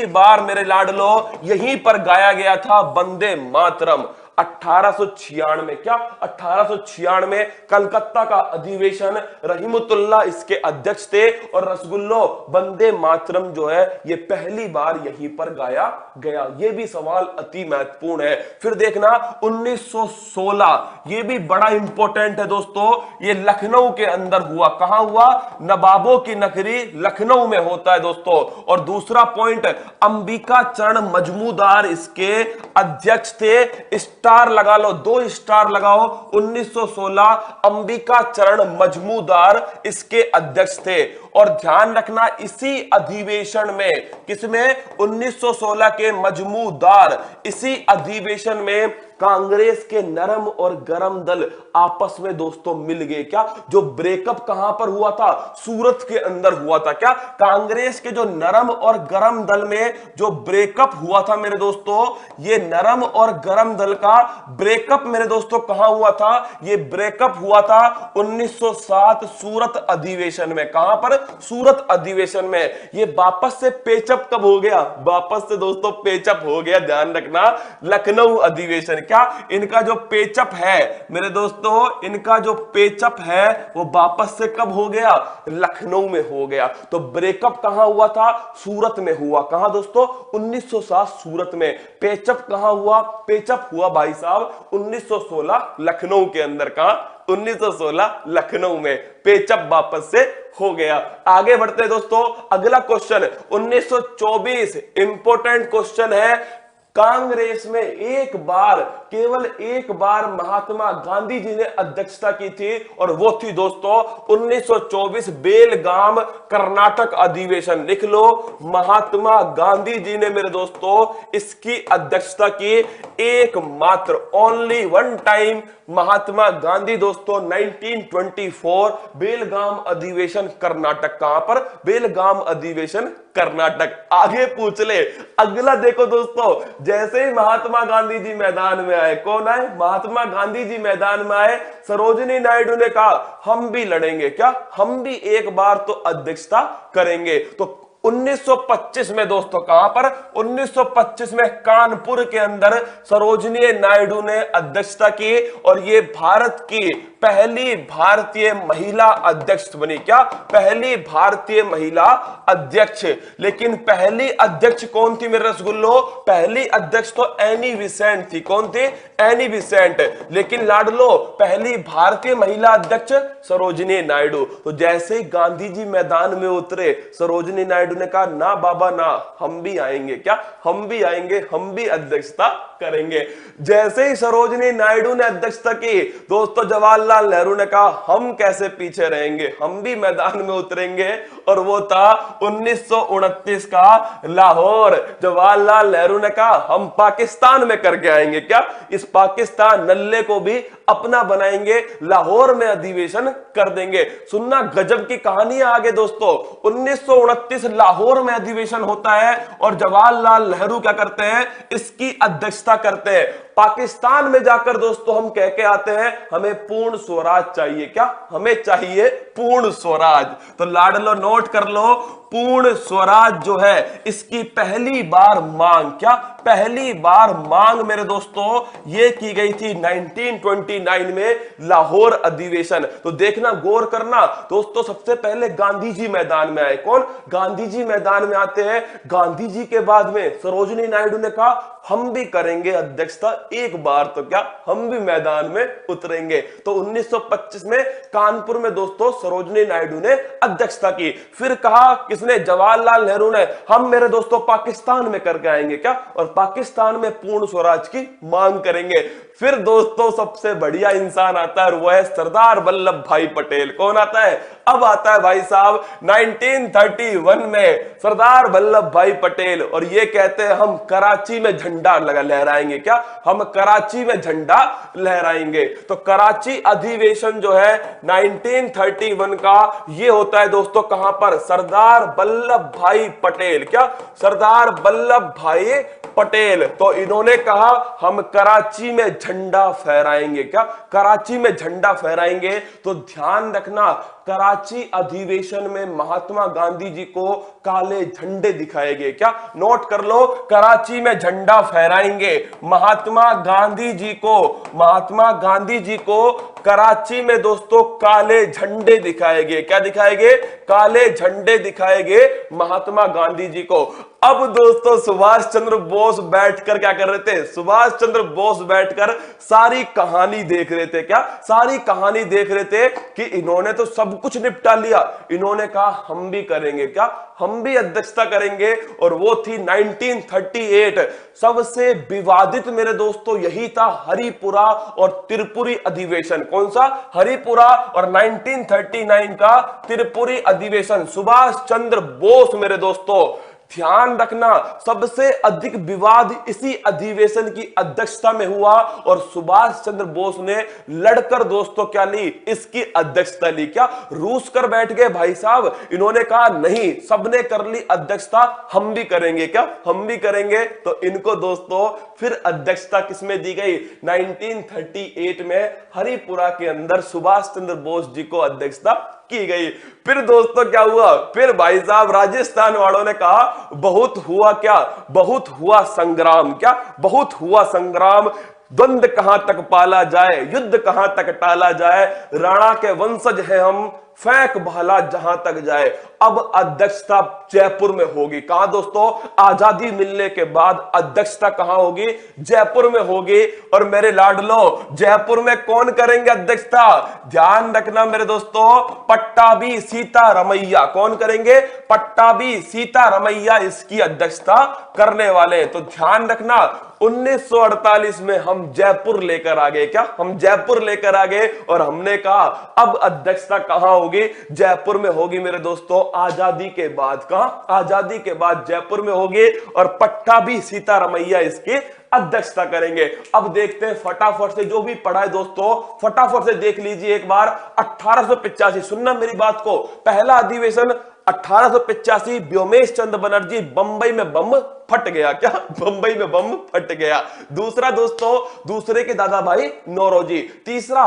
S1: बार मेरे लाडलो यहीं पर गाया गया था, वंदे मातरम। 1896 क्या? 1896 कलकत्ता का अधिवेशन, रहीमतुल्लाह इसके अध्यक्ष थे और रसगुल्लो वंदे मातरम जो है ये पहली बार यहीं पर गाया गया। ये भी सवाल अति महत्वपूर्ण है। फिर देखना 1916, ये भी बड़ा इंपॉर्टेंट है दोस्तों, ये लखनऊ के अंदर हुआ। कहां हुआ? नवाबों की नगरी लखनऊ में होता है दोस्तों। और दूसरा पॉइंट, अंबिका चरण मजमूदार इसके अध्यक्ष थे। स्टार लगा लो, 2 स्टार लगाओ। 1916 अंबिका चरण मजमूदार इसके अध्यक्ष थे। और ध्यान रखना, इसी अधिवेशन में, किसमें? 1916 के मजमूदार, इसी अधिवेशन में कांग्रेस के नरम और गरम दल आपस में दोस्तों मिल गए। क्या? जो ब्रेकअप कहां पर हुआ था? सूरत के अंदर हुआ था। क्या? कांग्रेस के जो नरम और गरम दल में जो ब्रेकअप हुआ था मेरे दोस्तों, ये नरम और गरम दल का ब्रेकअप मेरे दोस्तों कहां हुआ था? ये ब्रेकअप हुआ था 1907 सूरत अधिवेशन में। कहां पर? सूरत अधिवेशन में। ये वापस से पेचअप कब हो गया? वापस से दोस्तों पेचअप हो गया, ध्यान रखना, लखनऊ अधिवेशन। क्या? इनका जो पेचअप है मेरे दोस्तों, इनका जो पेचअप है वो वापस से कब हो गया? लखनऊ में हो गया। तो ब्रेकअप कहां हुआ था? सूरत में हुआ। कहां दोस्तों? 1907 सूरत में। पेचअप कहां हुआ? पेचअप हुआ भाई साहब 1916 लखनऊ के अंदर। कहां? 1916 लखनऊ में पेचअप वापस से हो गया। आगे बढ़ते हैं दोस्तों, अगला क्वेश्चन 1924 इंपॉर्टेंट क्वेश्चन है। कांग्रेस में केवल एक बार महात्मा गांधी जी ने अध्यक्षता की थी और वो थी दोस्तों 1924 बेलगाम कर्नाटक अधिवेशन। लिख लो, महात्मा गांधी जी ने मेरे दोस्तों इसकी अध्यक्षता की। एकमात्र only one time Mahatma Gandhi दोस्तों 1924 बेलगाम अधिवेशन कर्नाटक। कहां पर? बेलगाम अधिवेशन कर्नाटक। आगे पूछ ले। अगला देखो दोस्तों, जैसे ही महात्मा गांधी जी मैदान में आए, कौन आए? महात्मा गांधी जी मैदान में आए, सरोजिनी नायडू ने कहा हम भी लड़ेंगे। क्या? हम भी एक बार तो अध्यक्षता करेंगे। तो 1925 में दोस्तों कहां पर? 1925 में कानपुर के अंदर सरोजिनी नायडू ने अध्यक्षता की और ये भारत की पहली भारतीय महिला अध्यक्ष बनी। क्या? पहली भारतीय महिला अध्यक्ष। लेकिन पहली अध्यक्ष कौन थी मेरे रसगुल्लो? पहली अध्यक्ष तो एनी बिसेंट थी। कौन थी? Any Besant. लेकिन लाडलो पहली भारतीय महिला अध्यक्ष सरोजिनी नायडू। तो जैसे ही गांधी जी मैदान में उतरे, सरोजिनी नायडू ने कहा ना बाबा ना, हम भी आएंगे। क्या? हम भी आएंगे, हम भी अध्यक्षता करेंगे। जैसे ही सरोजिनी नायडू ने अध्यक्षता की दोस्तों, जवाहरलाल नेहरू ने कहा हम कैसे पीछे रहेंगे, हम भी मैदान में उतरेंगे। और वो था 1929 का लाहौर। जवाहरलाल नेहरू ने कहा हम पाकिस्तान में करके आएंगे। क्या? इस पाकिस्तान नल्ले को भी अपना बनाएंगे, लाहौर में अधिवेशन कर देंगे। सुनना, गजब की कहानी आगे दोस्तों। 1929 लाहौर में अधिवेशन होता है और जवाहरलाल नेहरू क्या करते हैं? इसकी अध्यक्षता करते हैं। पाकिस्तान में जाकर दोस्तों हम कह के आते हैं हमें पूर्ण स्वराज चाहिए। क्या? हमें चाहिए पूर्ण स्वराज। तो लाडलो नोट कर लो, पूर्ण स्वराज जो है इसकी पहली बार मांग। क्या? पहली बार मांग मेरे दोस्तों ये की गई थी 1929 में लाहौर अधिवेशन। तो देखना, गौर करना दोस्तों, सबसे पहले गांधी जी मैदान में आए। कौन? गांधी जी मैदान में आते हैं। गांधी जी के बाद में सरोजिनी नायडू ने कहा हम भी करेंगे अध्यक्षता एक बार, तो क्या हम भी मैदान में उतरेंगे। तो 1925 में कानपुर में दोस्तों सरोजिनी नायडू ने अध्यक्षता की। फिर कहा किसने? जवाहरलाल नेहरू ने, हम मेरे दोस्तों पाकिस्तान में करके आएंगे। क्या? और पाकिस्तान में पूर्ण स्वराज की मांग करेंगे। फिर दोस्तों सबसे बढ़िया इंसान आता है, वो है सरदार वल्लभ भाई पटेल। कौन आता है? अब आता है भाई साहब 1931 में सरदार वल्लभ भाई पटेल, और ये कहते हैं हम कराची में झंडा लहराएंगे। क्या? हम कराची में झंडा लहराएंगे। तो कराची अधिवेशन जो है 1931 का, ये होता है दोस्तों कहां पर? सरदार वल्लभ भाई पटेल। क्या? सरदार वल्लभ भाई पटेल। तो इन्होंने कहा हम कराची में झंडा फहराएंगे। क्या? कराची में झंडा फहराएंगे। तो ध्यान रखना, कराची अधिवेशन में महात्मा गांधी जी को काले झंडे दिखाए गए। क्या? नोट कर लो, कराची में झंडा फहराएंगे। महात्मा गांधी जी को कराची में दोस्तों काले झंडे दिखाए गए। क्या दिखाए गए? काले झंडे दिखाए गए महात्मा गांधी जी को। अब दोस्तों सुभाष चंद्र बोस बैठकर क्या कर रहे थे? सुभाष चंद्र बोस बैठकर सारी कहानी देख रहे थे। क्या? सारी कहानी देख रहे थे कि इन्होंने तो सब कुछ निपटा लिया। इन्होंने कहा हम भी करेंगे। क्या? हम भी अध्यक्षता करेंगे। और वो थी 1938। सबसे विवादित मेरे दोस्तों यही था, हरिपुरा और त्रिपुरी अधिवेशन। कौन सा? हरिपुरा और 1939 का त्रिपुरी अधिवेशन। सुभाष चंद्र बोस मेरे दोस्तों, ध्यान रखना, सबसे अधिक विवाद इसी अधिवेशन की अध्यक्षता में हुआ और सुभाष चंद्र बोस ने लड़कर दोस्तों क्या ली? इसकी अध्यक्षता ली। क्या? रूस कर बैठ गए भाई साहब। इन्होंने कहा नहीं, सबने कर ली अध्यक्षता, हम भी करेंगे। क्या? हम भी करेंगे। तो इनको दोस्तों फिर अध्यक्षता किसमें दी गई? 1938 में हरिपुरा के अंदर सुभाष चंद्र बोस जी को अध्यक्षता की गई। फिर दोस्तों क्या हुआ? फिर भाई साहब राजस्थान वालों ने कहा बहुत हुआ। क्या? बहुत हुआ संग्राम। क्या? बहुत हुआ संग्राम। द्वंद्व कहां तक पाला जाए, युद्ध कहां तक टाला जाए, राणा के वंशज हैं हम, फेंक भाला जहां तक जाए। अब अध्यक्षता जयपुर में होगी। कहां दोस्तों? आजादी मिलने के बाद अध्यक्षता कहां होगी? जयपुर में होगी। और मेरे लाडलो, जयपुर में कौन करेंगे अध्यक्षता? ध्यान रखना मेरे दोस्तों, पट्टाभी सीतारमैया। कौन करेंगे? पट्टाभी सीतारमैया इसकी अध्यक्षता करने वाले। तो ध्यान रखना, 1948 में हम जयपुर लेकर आ गए। क्या हम जयपुर लेकर आ गए? और हमने कहा अब अध्यक्षता कहां होगी? जयपुर में होगी मेरे दोस्तों। आजादी के बाद कहां? आजादी के बाद जयपुर में होगी और पट्टाभी सीतारमैया इसकी अध्यक्षता करेंगे। अब देखते हैं फटाफट से, जो भी पढ़ा है दोस्तों फटाफट से देख लीजिए एक बार। 1885, सुनना मेरी बात को, पहला अधिवेशन 1885, व्योमेश चंद्र बनर्जी, बंबई में बम फट गया। क्या? बंबई में बम फट गया। दूसरा दोस्तों, दूसरे के दादा भाई नौरोजी। तीसरा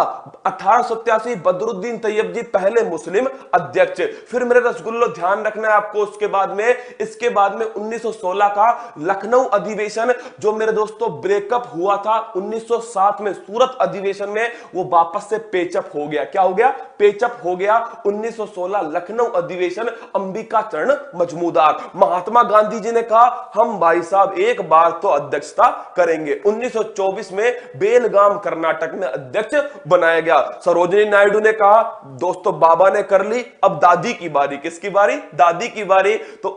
S1: 1887, बदरुद्दीन तैयब जी, पहले मुस्लिम अध्यक्ष। फिर मेरे रसगुल्लो ध्यान रखना है आपको, इसके बाद में 1916 का लखनऊ अधिवेशन, जो मेरे दोस्तों ब्रेकअप हुआ था 1907 में सूरत अधिवेशन में, वो वापस से पेचअप हो गया। क्या हो गया? पेचअप हो गया। 1916 लखनऊ अधिवेशन, अंबिका चरण मजमूदार। महात्मा गांधी जी ने कहा हम भाई साहब एक बार तो अध्यक्षता करेंगे। 1924 में बेलगाम कर्नाटक में अध्यक्ष बनाया गया। सरोजिनी नायडू ने कहा दोस्तों बाबा ने कर ली, अब दादी की बारी। किसकी बारी? दादी की बारी। तो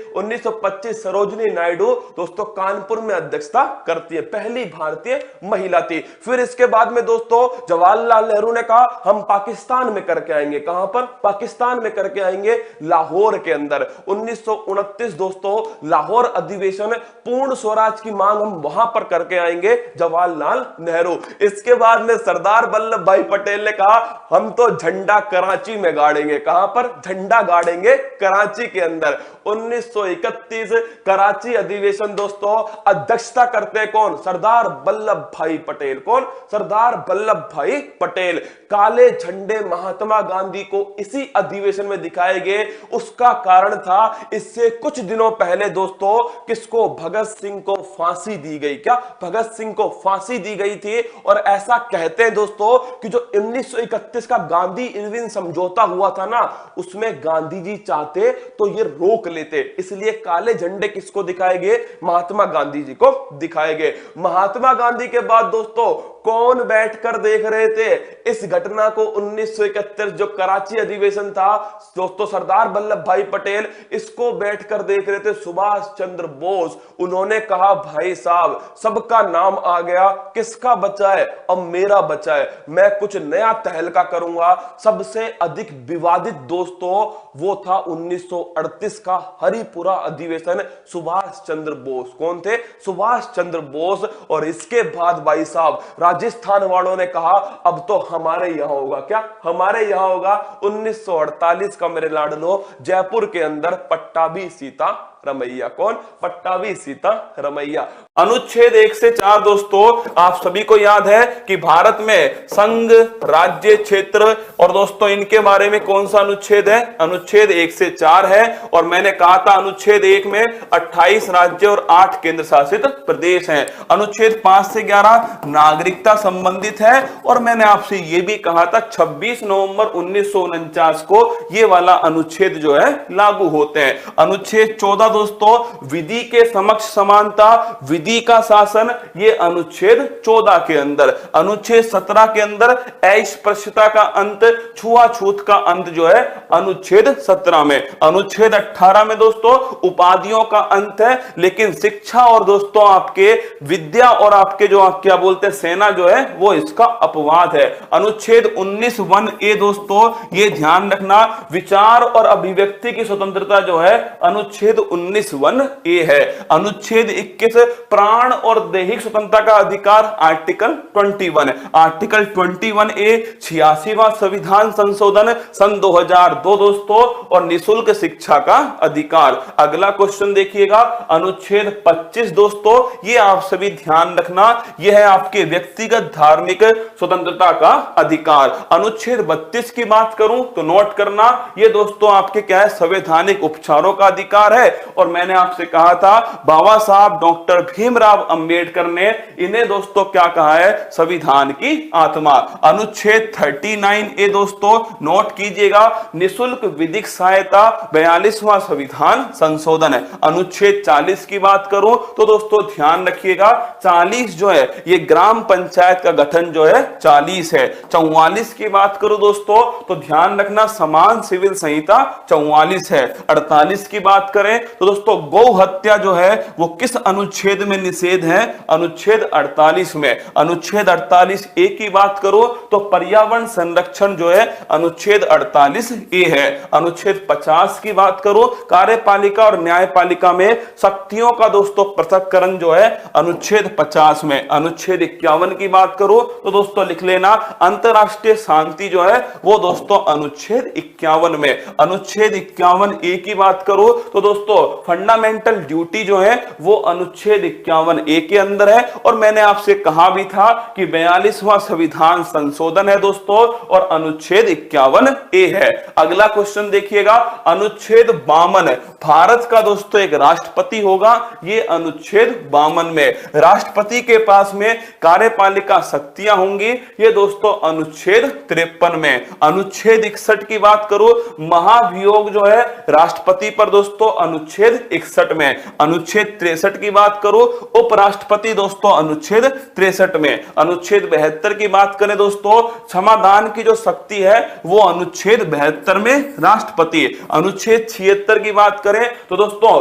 S1: 1925 सरोजिनी नायडू दोस्तों कानपुर में अध्यक्षता करती है, पहली भारतीय महिला थी। फिर इसके बाद में दोस्तों जवाहरलाल नेहरू ने कहा हम पाकिस्तान में करके आएंगे। कहां पर? पाकिस्तान में करके आएंगे, लाहौर के अंदर। 1929 दोस्तों लाहौर अधिवेशन, पूर्ण स्वराज की मांग हम वहां पर करके आएंगे, जवाहरलाल नेहरू। इसके बाद में सरदार वल्लभ भाई पटेल ने कहा हम तो झंडा कराची में गाड़ेंगे। कहां पर? झंडा गाड़ेंगे कराची के अंदर। 1931 कराची अधिवेशन दोस्तों, अध्यक्षता करते कौन? सरदार वल्लभ भाई पटेल। कौन? सरदार वल्लभ भाई पटेल। काले झंडे महात्मा गांधी को इसी अधिवेशन में दिखाए गए। उसका कारण था इससे कुछ दिनों पहले दोस्तों किसको? भगत सिंह को फांसी दी गई। क्या? भगत सिंह को फांसी दी गई थी। और ऐसा कहते हैं दोस्तों कि जो 1931 का गांधी इरविन समझौता हुआ था ना, उसमें गांधी जी चाहते तो ये रोक लेते, इसलिए काले झंडे किसको दिखाए गए? महात्मा गांधी जी को दिखाए गए। महात्मा गांधी के बाद दोस्तों कौन बैठकर देख रहे थे इस घटना को? 1931 जो कराची अधिवेशन था दोस्तों, सरदार वल्लभ भाई पटेल इसको बैठकर देख रहे थे, सुभाष चंद्र बोस। उन्होंने कहा भाई साहब सबका नाम आ गया, किसका बचा है? अब मेरा बचा है, मैं कुछ नया तहलका करूंगा। सबसे अधिक विवादित दोस्तों वो था 1938 का हरिपुरा अधिवेशन, सुभाष चंद्र बोस। कौन थे? सुभाष चंद्र बोस। और इसके बाद भाई साहब राजस्थान वालों ने कहा अब तो हमारे यहां होगा। क्या? हमारे यहां होगा। 1948 का मेरे लाडलो जयपुर के अंदर पट्टाभी सीता रमैया। कौन? पट्टाभी सीता रमैया।
S2: अनुच्छेद 1 से 4 दोस्तों आप सभी को याद है कि भारत में संघ, राज्य, क्षेत्र और दोस्तों इनके बारे में कौन सा अनुच्छेद है? अनुच्छेद 1 से 4 है। और मैंने कहा था अनुच्छेद 1 में 28 राज्य और 8 केंद्र शासित प्रदेश हैं। अनुच्छेद 5 से 11 नागरिकता संबंधित है। और मैंने आपसे यह भी कहा था 26 नवंबर 1949 को यह वाला अनुच्छेद जो है लागू होते हैं। अनुच्छेद 14 दोस्तों विधि के समक्ष समानता, विधि का शासन, ये अनुच्छेद 14 के अंदर। अनुच्छेद 17 के अंदर अस्पृश्यता का अंत, छुआछूत का अंत जो है अनुच्छेद 17 में। अनुच्छेद 18 में दोस्तों उपाधियों का अंत है, लेकिन शिक्षा और दोस्तों आपके विद्या और आपके जो आप क्या बोलते हैं सेना जो है वो इसका अपवाद है। अनुच्छेद 19(1)(a) दोस्तों ये ध्यान रखना, विचार और अभिव्यक्ति की स्वतंत्रता जो है अनुच्छेद 19(1)(a) है। अनुच्छेद 21 प्राण और दैहिक स्वतंत्रता का अधिकार, आर्टिकल 21। आर्टिकल 21(a) 86वां संविधान संशोधन सन 2002 दोस्तों, और निःशुल्क शिक्षा का अधिकार। अगला क्वेश्चन देखिएगा, अनुच्छेद 25 दोस्तों ये आप सभी ध्यान रखना, यह है आपके व्यक्तिगत धार्मिक स्वतंत्रता का अधिकार। अनुच्छेद 32 की बात करूं तो नोट करना, ये दोस्तों आपके क्या है? संवैधानिक उपचारों का अधिकार है। और मैंने आपसे कहा था बाबा साहब डॉक्टर भीमराव अंबेडकर ने इन्हें दोस्तों क्या कहा है, संविधान की आत्मा। अनुच्छेद 39A दोस्तों नोट कीजिएगा, निशुल्क विधिक सहायता 42वां संविधान संशोधन है। अनुच्छेद 40 की बात करूं तो दोस्तों ध्यान रखिएगा 40 जो है ये ग्राम पंचायत का गठन जो है 40 है। 44 की बात करूं दोस्तों तो ध्यान रखना समान सिविल संहिता 44 है। 48 की बात करें तो दोस्तों गौ हत्या जो है वो किस अनुच्छेद में निषेध है, अनुच्छेद 48 में। अनुच्छेद 48A की बात करो तो पर्यावरण संरक्षण जो है अनुच्छेद 48A है। अनुच्छेद 50 की बात करो कार्यपालिका और न्यायपालिका में शक्तियों का दोस्तों पृथक्करण जो है अनुच्छेद 50 में। अनुच्छेद 51 की बात करो तो दोस्तों लिख लेना अंतरराष्ट्रीय शांति जो है वो दोस्तों अनुच्छेद 51 में। अनुच्छेद 51A की बात करो तो दोस्तों फंडामेंटल ड्यूटी जो है वो अनुच्छेद 51A के अंदर है। और मैंने आपसे कहा भी था कि 42वां संविधान संशोधन है दोस्तों और अनुच्छेद 51A है। अगला क्वेश्चन देखिएगा, अनुच्छेद 52 भारत का दोस्तों एक राष्ट्रपति होगा, ये अनुच्छेद 52 में। राष्ट्रपति के पास में कार्यपालिका शक्तियां होंगी, ये दोस्तों अनुच्छेद 53 में। अनुच्छेद 61 की बात करो महाभियोग जो है राष्ट्रपति पर दोस्तों अनुच्छेद 61 में। अनुच्छेद 63 की बात करो उपराष्ट्रपति दोस्तों अनुच्छेद 63 में। अनुच्छेद 72 की बात करें दोस्तों क्षमादान की जो शक्ति है वो अनुच्छेद 72 में राष्ट्रपति। अनुच्छेद 76 की बात करें तो दोस्तों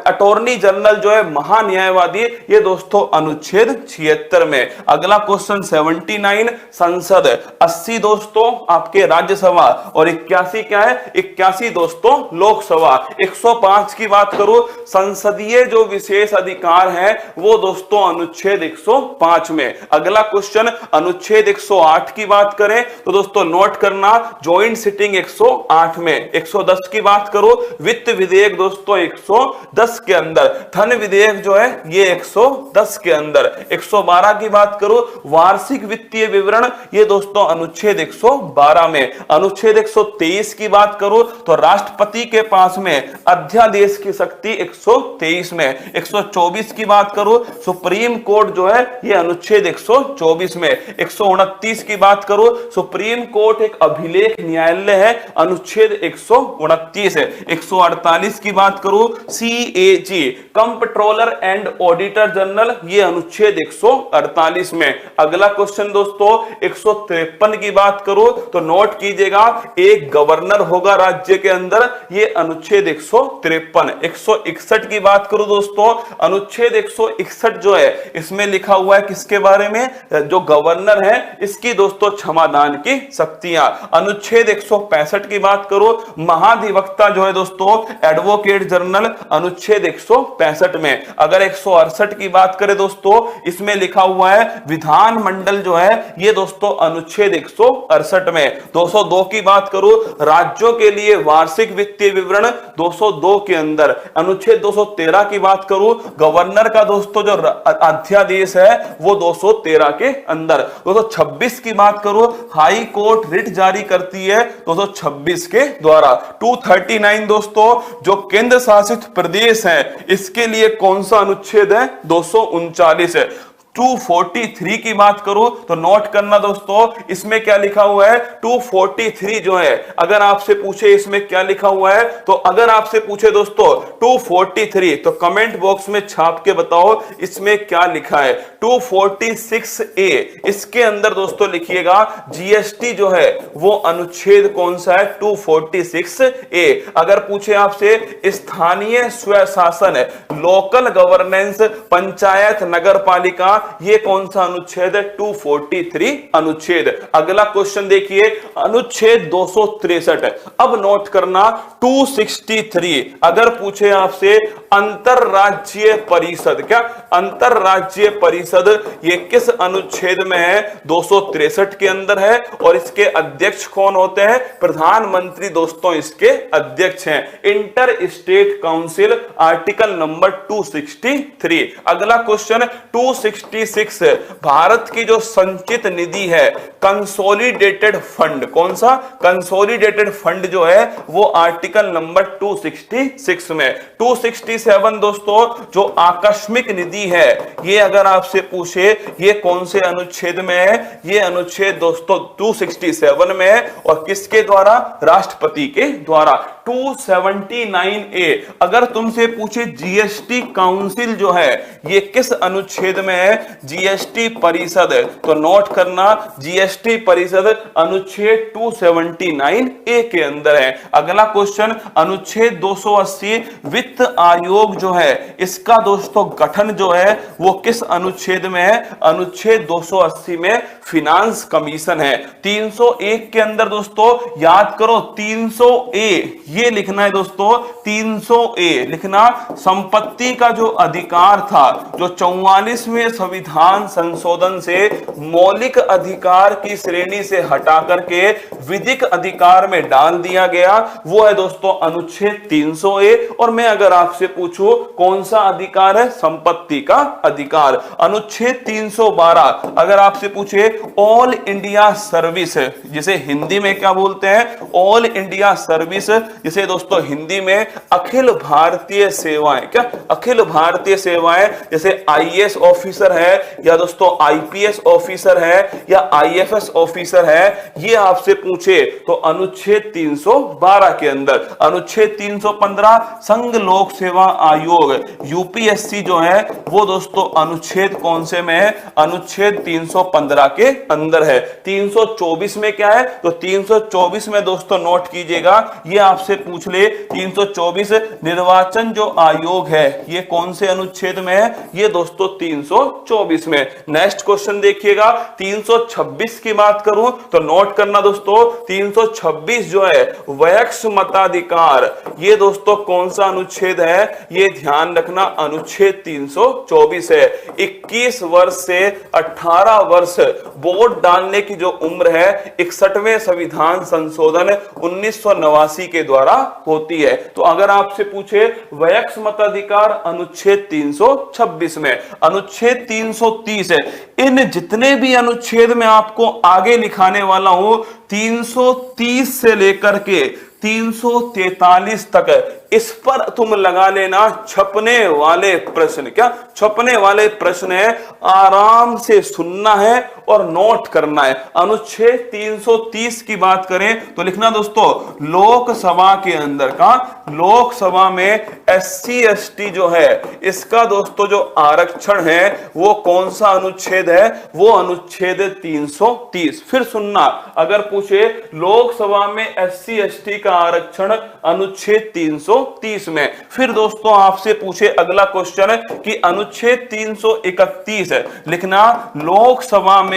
S2: अटॉर्नी जनरल जो है महान्यायवादी, ये दोस्तों अनुच्छेद 76 में। अगला क्वेश्चन 79 संसद, 80 दोस्तों आपके राज्यसभा और 81 क्या है, 81 दोस्तों लोकसभा। 105 की बात करो संसदीय जो विशेष अधिकार है वो दोस्तों अनुच्छेद 105 में। अगला क्वेश्चन अनुच्छेद 108 की बात करें तो दोस्तों नोट करना ज्वाइंट सिटिंग 108 में। 110 की बात करो वित्त विधेयक दोस्तों 110 के अंदर, धन विधेयक जो है ये 110 के अंदर। 112 की बात करो वार्षिक वित्तीय विवरण, ये दोस्तों अनुच्छेद 112 में। अनुच्छेद 123 की बात करो तो राष्ट्रपति के पास में अध्यादेश की शक्ति 123 में। 124 की बात करो सुप्रीम कोर्ट जो है ये अनुच्छेद 124 में। 129 की बात करो सुप्रीम कोर्ट एक अभिलेख न्यायालय है, अनुच्छेद 129 है। 148 की बात करो CAG comptroller and auditor general, ये अनुच्छेद 148 में। अगला क्वेश्चन दोस्तों 153 की बात करो तो नोट कीजिएगा एक गवर्नर होगा राज्य के अंदर, ये अनुच्छेद 153। 161 की बात करो दोस्तों अनुच्छेद 161 जो है इसमें लिखा हुआ है किसके बारे में, जो गवर्नर है इसकी दोस्तों क्षमादान की शक्तियां। अनुच्छेद 165 की बात करो महाधिवक्ता जो है दोस्तों एडवोकेट जनरल, अनुच्छेद 165 में। अगर 168 की बात करें दोस्तों इसमें लिखा हुआ है विधानमंडल जो है ये दोस्तों अनुच्छेद 168 में। 202 की बात करो राज्यों के लिए वार्षिक वित्तीय विवरण 202 के अंदर। अनुच्छेद 213 की बात करूं गवर्नर का दोस्तों जो अध्यादेश है वो 213 के अंदर। 226 की बात करूं हाई कोर्ट रिट जारी करती है 226 के द्वारा। 239 दोस्तों जो केंद्र शासित प्रदेश है इसके लिए कौन सा अनुच्छेद है, 239 है। 243 की बात करूं तो नोट करना दोस्तों इसमें क्या लिखा हुआ है, 243 जो है अगर आपसे पूछे इसमें क्या लिखा हुआ है, तो अगर आपसे पूछे दोस्तों 243 तो कमेंट बॉक्स में छाप के बताओ इसमें क्या लिखा है। 246A इसके अंदर दोस्तों लिखिएगा जीएसटी जो है वो अनुच्छेद कौन सा है, 246A। अगर पूछे आपसे स्थानीय स्वशासन लोकल गवर्नेंस पंचायत नगर पालिका ये कौन सा अनुच्छेद है, 243 अनुच्छेद। अगला क्वेश्चन देखिए अनुच्छेद 263। अब नोट करना 263 अगर पूछे आपसे अंतरराज्यीय परिषद, क्या अंतरराज्यीय परिषद ये किस अनुच्छेद में है, 263 के अंदर है। और इसके अध्यक्ष कौन होते हैं, प्रधानमंत्री दोस्तों इसके अध्यक्ष हैं। Inter state council article number 263। अगला क्वेश्चन 264 266 भारत की जो संचित निधि है, कंसोलिडेटेड फंड, कौन सा? कंसोलिडेटेड फंड जो है वो आर्टिकल नंबर 266 में। 267 दोस्तों जो आकस्मिक निधि है, ये अगर आपसे पूछे ये कौन से अनुच्छेद में है? ये अनुच्छेद दोस्तों 267 में है और किसके द्वारा? राष्ट्रपति के द्वारा। 279A अगर तुमसे पूछे जीएसटी काउंसिल जो है ये किस अनुच्छेद में है? जीएसटी परिषद, तो नोट करना जीएसटी परिषद अनुच्छेद 279A के अंदर है। अगला क्वेश्चन अनुच्छेद 280 वित्त आयोग जो है इसका दोस्तों गठन जो है वो किस अनुच्छेद में है? अनुच्छेद 280 में फिनांस कमीशन है। 301 के अंदर दोस्तों याद करो 300A ये लिखना है दोस्तों, 300A लिखना, संपत्ति का जो अधिकार था जो 44वें संविधान संशोधन से मौलिक अधिकार की श्रेणी से हटा करके विधिक अधिकार में डाल दिया गया, वो है दोस्तों अनुच्छेद 300A। और मैं अगर आपसे पूछूं कौन सा अधिकार है? संपत्ति का अधिकार। अनुच्छेद 312 अगर आपसे पूछे ऑल इंडिया सर्विस, जिसे हिंदी में क्या बोलते हैं? ऑल इंडिया सर्विस, जिसे दोस्तों हिंदी में अखिल भारतीय सेवाएं, क्या अखिल भारतीय सेवाएं, जैसे आईएएस ऑफिसर है या दोस्तों आईपीएस ऑफिसर है या आईएफएस ऑफिसर है, ये आपसे पूछे तो अनुच्छेद 312 के अंदर। अनुच्छेद 315 संघ लोक सेवा आयोग यूपीएससी जो है वो दोस्तों अनुच्छेद कौन से में है? अनुच्छेद 315 के अंदर है। 324 में क्या है? तो 324 में दोस्तों नोट कीजिएगा, ये आपसे पूछ ले 324 निर्वाचन जो आयोग है ये कौन से अनुच्छेद में है? ये दोस्तों 324 में। नेक्स्ट क्वेश्चन देखिएगा 326 की बात करूं तो नोट करना दोस्तों 326 जो है वयस्क मताधिकार, ये दोस्तों कौन सा अनुच्छेद है? ये ध्यान रखना अनुच्छेद 324 है। 21 वर्ष से 18 वर्ष वोट डालने की जो उम्र है 61वें संविधान संशोधन 1989 के द्वारा होती है। तो अगर आपसे पूछे वयस्क मताधिकार अनुच्छेद 326 में। अनुच्छेद 330 है। इन जितने भी अनुच्छेद में आपको आगे लिखाने वाला हूं 330 से लेकर के 343 तक, इस पर तुम लगा लेना छपने वाले प्रश्न। क्या छपने वाले प्रश्न है? आराम से सुनना है और नोट करना है। अनुच्छेद 330 की बात करें तो लिखना दोस्तों लोकसभा के अंदर का, लोकसभा में एससी एसटी जो है इसका दोस्तों जो आरक्षण है वो कौन सा अनुच्छेद है? वो अनुच्छेद 330। फिर सुनना, अगर पूछे लोकसभा में एससी एसटी का आरक्षण अनुच्छेद 330 में। फिर दोस्तों आपसे पूछे अगला क्वेश्चन कि अनुच्छेद 331 लिखना लोकसभा में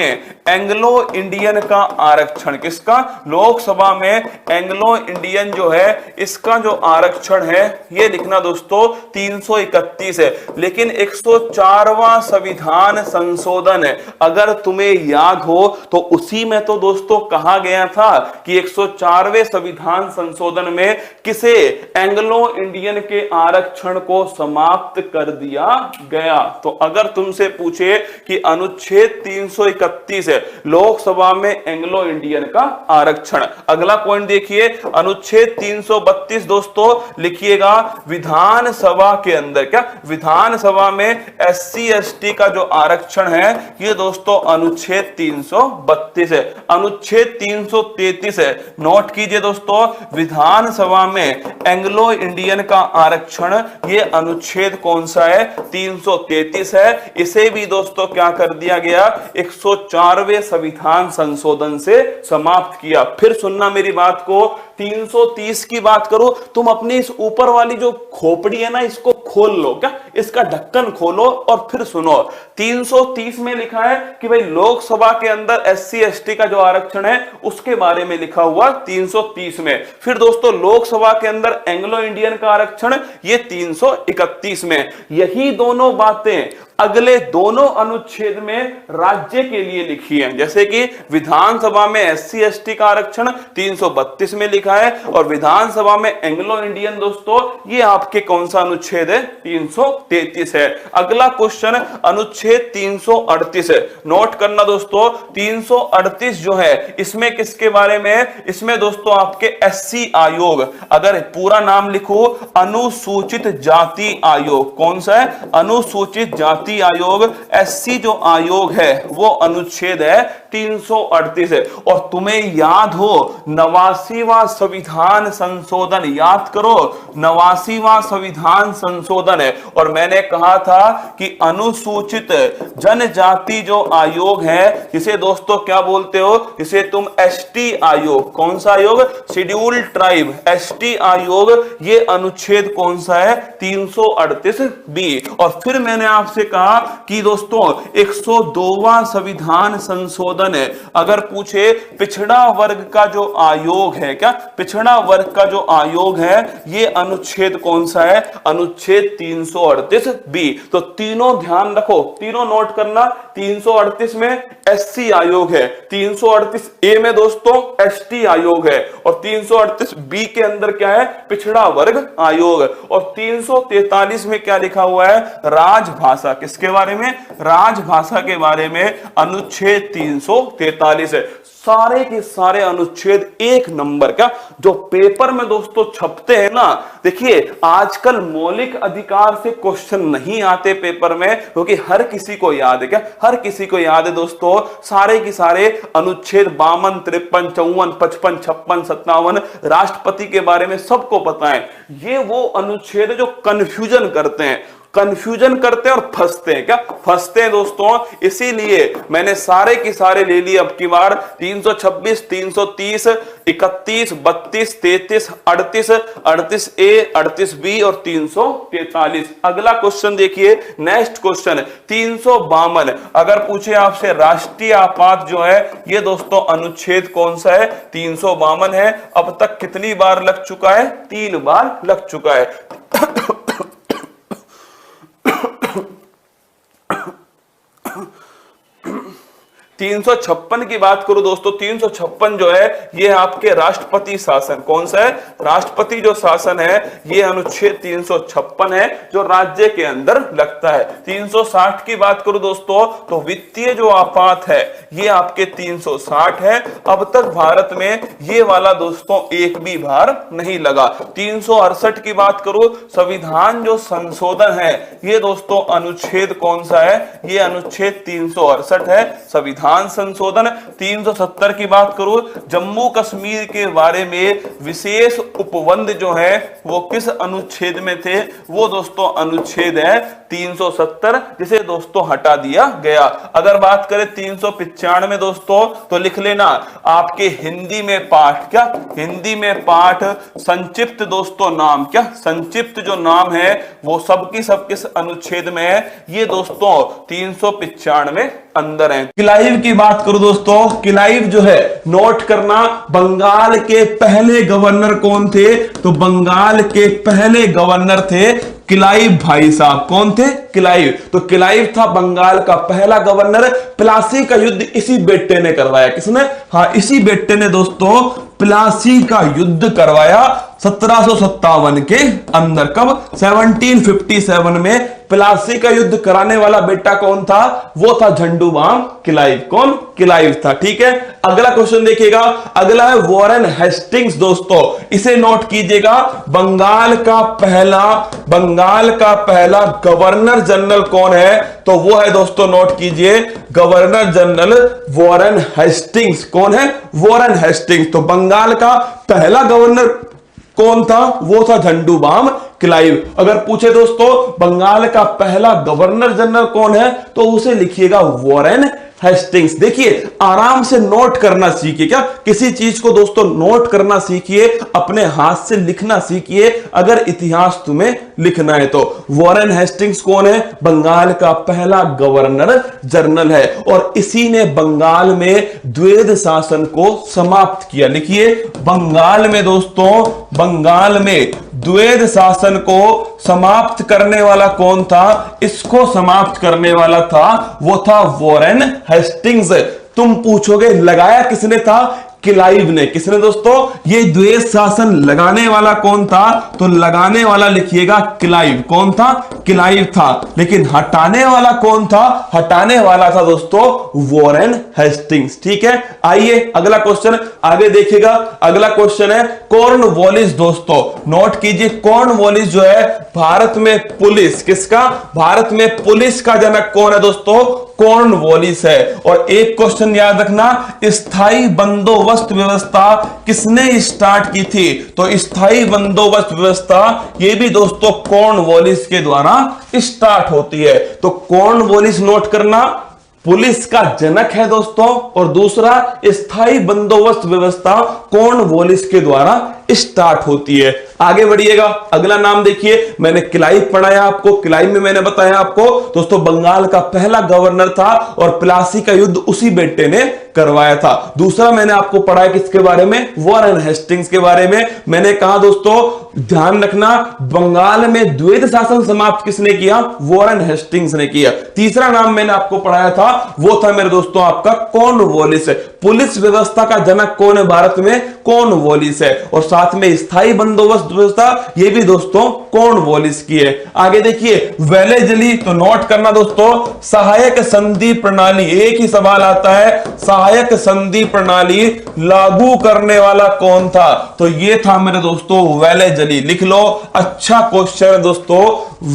S2: एंग्लो इंडियन का आरक्षण, किसका? लोकसभा में एंग्लो इंडियन जो है इसका जो आरक्षण है ये लिखना दोस्तों 331 है। लेकिन 104वां संविधान संशोधन अगर तुम्हें याद हो तो उसी में तो दोस्तों कहा गया था कि 104वें संविधान संशोधन में किसे? एंग्लो इंडियन के आरक्षण को समाप्त कर दिया गया। तो अगर तुमसे पूछे कि अनुच्छेद 331 लोकसभा में एंग्लो इंडियन का आरक्षण। अगला पॉइंट देखिए अनुच्छेद 332 दोस्तों लिखिएगा विधानसभा के अंदर, क्या विधानसभा में एससी एसटी का जो आरक्षण है ये दोस्तों अनुच्छेद 332 है। अनुच्छेद 333 है, नोट कीजिए दोस्तों विधानसभा में एंग्लो इंडियन का आरक्षण, ये अनुच्छेद कौन सा है? 333 है। इसे भी दोस्तों क्या कर दिया गया? 104वें संविधान संशोधन से समाप्त किया। फिर सुनना मेरी बात को, 330 की बात करो, तुम अपनी इस ऊपर वाली जो खोपड़ी है ना इसको खोल लो, क्या इसका ढक्कन खोलो और फिर सुनो। 330 में लिखा है कि भाई लोकसभा के अंदर एससी एसटी का जो आरक्षण है उसके बारे में लिखा हुआ 330 में। फिर दोस्तों लोकसभा के अंदर एंग्लो इंडियन का आरक्षण ये 331 में। यही दोनों बातें अगले दोनों अनुच्छेद में राज्य के लिए लिखी है। जैसे कि विधानसभा में एससी एसटी का आरक्षण 332 में लिखा है और विधानसभा में एंग्लो इंडियन दोस्तों ये आपके कौन सा अनुच्छेद है? 330 333 है। अगला क्वेश्चन अनुच्छेद 338 है, नोट करना दोस्तों। 338 जो है इसमें किसके बारे में, इसमें दोस्तों आपके एससी आयोग, अगर पूरा नाम लिखो अनुसूचित जाति आयोग, कौन सा है, अनुसूचित जाति आयोग, एससी जो आयोग है वो अनुच्छेद है 338 है। और तुम्हें याद हो 89वां संविधान संशोधन, याद करो 89वां संविधान संशोधन है। और मैंने कहा था कि अनुसूचित जनजाति जो आयोग है जिसे दोस्तों क्या बोलते हो, जिसे तुम एसटी आयोग, कौन सा आयोग, शेड्यूल्ड ट्राइब, एसटी आयोग, ये अनुच्छेद कौन सा है, 338 बी। और फिर मैंने आपसे कहा कि दोस्तों 102वां संविधान संशोधन है, अगर पूछे पिछड़ा वर्ग का जो आयोग है, क्या पिछड़ा वर्ग का जो आयोग है ये अनुच्छेद कौन सा है, अनुच्छेद 338 बी। तो तीनों ध्यान रखो, तीनों नोट करना। 338 में एससी आयोग है, 338 ए में दोस्तों एसटी आयोग है, और 338 बी के अंदर क्या है, पिछड़ा वर्ग आयोग। और 343 में क्या लिखा हुआ है, राजभाषा, किसके बारे में, राजभाषा के बारे में अनुच्छेद 343 है। सारे के सारे अनुच्छेद एक नंबर का जो पेपर में दोस्तों छपते हैं ना। देखिए आजकल मौलिक अधिकार से क्वेश्चन नहीं आते पेपर में, क्योंकि हर किसी को याद है, क्या हर किसी को याद है दोस्तों सारे के सारे अनुच्छेद 52, 53, 54, 55, 56, 57 राष्ट्रपति के बारे में सबको पता है। ये वो अनुच्छेद जो कंफ्यूजन करते हैं, कंफ्यूजन करते हैं और फंसते हैं, क्या फंसते हैं दोस्तों। इसीलिए मैंने सारे की सारे ले लिए अब की बार, 326, 330, 31, 32, 33, 38, 38 ए, 38 बी और 343। अगला क्वेश्चन देखिए, नेक्स्ट क्वेश्चन 352, अगर पूछे आपसे राष्ट्रीय आपात जो है ये दोस्तों अनुच्छेद कौन सा है, 352 है। अब तक कितनी बार लग चुका है, 3 बार लग चुका है। 356 की बात करूं दोस्तों, 356 जो है ये आपके राष्ट्रपति शासन, कौन सा है, राष्ट्रपति जो शासन है ये अनुच्छेद 356 है जो राज्य के अंदर लगता है। 360 की बात करूं दोस्तों तो वित्तीय जो आपात है ये आपके 360 है। अब तक भारत में ये वाला दोस्तों एक भी बार नहीं लगा। 368 की बात करूं, संविधान जो संशोधन है ये दोस्तों अनुच्छेद कौन सा है, ये अनुच्छेद 368 है, संविधान संशोधन। 370 की बात करूं, जम्मू कश्मीर के बारे में विशेष उपबंध जो है वो किस अनुच्छेद में थे, वो दोस्तों अनुच्छेद है 370, जिसे दोस्तों हटा दिया गया। अगर बात करें 395 दोस्तों तो लिख लेना आपके हिंदी में पाठ, क्या हिंदी में पाठ संक्षिप्त दोस्तों नाम, क्या संक्षिप्त जो नाम है वो सबकी सब किस अनुच्छेद में है, ये दोस्तों 395 अंदर है। क्लाइव की बात करूं दोस्तों, क्लाइव जो है नोट करना, बंगाल के पहले गवर्नर कौन थे, तो बंगाल के पहले गवर्नर थे क्लाइव भाई साहब। कौन थे, क्लाइव। तो क्लाइव था बंगाल का पहला गवर्नर। प्लासी का युद्ध इसी बेटे ने करवाया, किसने, हाँ इसी बेटे ने दोस्तों प्लासी का युद्ध करवाया 1757 के अंदर। कब, 1757 में प्लासी का युद्ध कराने वाला बेटा कौन था, वो था झंडूबाम क्लाइव। कौन, क्लाइव था, ठीक है। अगला क्वेश्चन देखिएगा, अगला है वॉरेन हेस्टिंग्स दोस्तों, इसे नोट कीजिएगा। बंगाल का पहला गवर्नर जनरल कौन है, तो वो है दोस्तों नोट कीजिए गवर्नर जनरल वॉरेन हेस्टिंग्स। कौन है, वॉरेन हेस्टिंग्स। तो बंगाल का पहला गवर्नर कौन था, वो था झंडूबाम क्लाइव। अगर पूछे दोस्तों बंगाल का पहला गवर्नर जनरल कौन है, तो उसे लिखिएगा वॉरेन हेस्टिंग्स। देखिए आराम से नोट करना सीखिए, क्या किसी चीज को दोस्तों नोट करना सीखिए, अपने हाथ से लिखना सीखिए अगर इतिहास तुम्हें लिखना है तो। वॉरेन हेस्टिंग्स कौन है, बंगाल का पहला गवर्नर जनरल है, और इसी ने बंगाल में द्वैध शासन को समाप्त किया। लिखिए बंगाल में दोस्तों, बंगाल में द्वैध शासन को समाप्त करने वाला कौन था, इसको समाप्त करने वाला था वो था वॉरेन हेस्टिंग्स। तुम पूछोगे लगाया किसने था,
S1: क्लाइव ने। किसने दोस्तों? ये द्वेष शासन लगाने वाला कौन था? तो लगाने वाला लिखिएगा क्लाइव। कौन था? क्लाइव था। लेकिन हटाने वाला कौन था? हटाने वाला था दोस्तों वॉरेन हेस्टिंग्स। ठीक है, आइए अगला क्वेश्चन आगे देखिएगा। अगला क्वेश्चन है कॉर्नवालिस। दोस्तों नोट कीजिए, कॉर्नवालिस जो है भारत में पुलिस, किसका? भारत में पुलिस का जनक कौन है दोस्तों? कॉर्नवालिस है। और एक क्वेश्चन याद रखना, स्थायी बंदोबस्त व्यवस्था किसने स्टार्ट की थी? तो स्थायी बंदोबस्त व्यवस्था ये भी दोस्तों कॉर्नवालिस के द्वारा स्टार्ट होती है। तो कॉर्नवालिस नोट करना, पुलिस का जनक है दोस्तों। और दूसरा, स्थायी बंदोबस्त व्यवस्था कॉर्नवालिस के द्वारा स्टार्ट होती है। आगे बढ़िएगा, अगला नाम देखिए। मैंने क्लाइव पढ़ाया आपको, क्लाइव में मैंने बताया आपको दोस्तों बंगाल का पहला गवर्नर था और प्लासी का युद्ध उसी बेटे ने करवाया था। दूसरा मैंने आपको पढ़ाया किसके बारे में? वॉरेन हेस्टिंग्स के बारे में। मैंने कहा दोस्तों ध्यान रखना, बंगाल में द्वैध शासन समाप्त किसने किया? वॉरेन हेस्टिंग्स ने किया। तीसरा नाम मैंने आपको पढ़ाया था, वो था मेरे दोस्तों आपका कॉर्नवालिस। पुलिस व्यवस्था का जनक कौन है भारत में? कॉर्नवालिस है। और साथ में स्थायी बंदोबस्त व्यवस्था ये भी दोस्तों कॉर्नवालिस की है। आगे देखिए वेलेजली, तो नोट करना दोस्तों सहायक संधि प्रणाली। एक ही सवाल आता है, सहायक संधि प्रणाली लागू करने वाला कौन था? तो ये था मेरे दोस्तों वेलेजली। लिख लो, अच्छा क्वेश्चन है दोस्तों।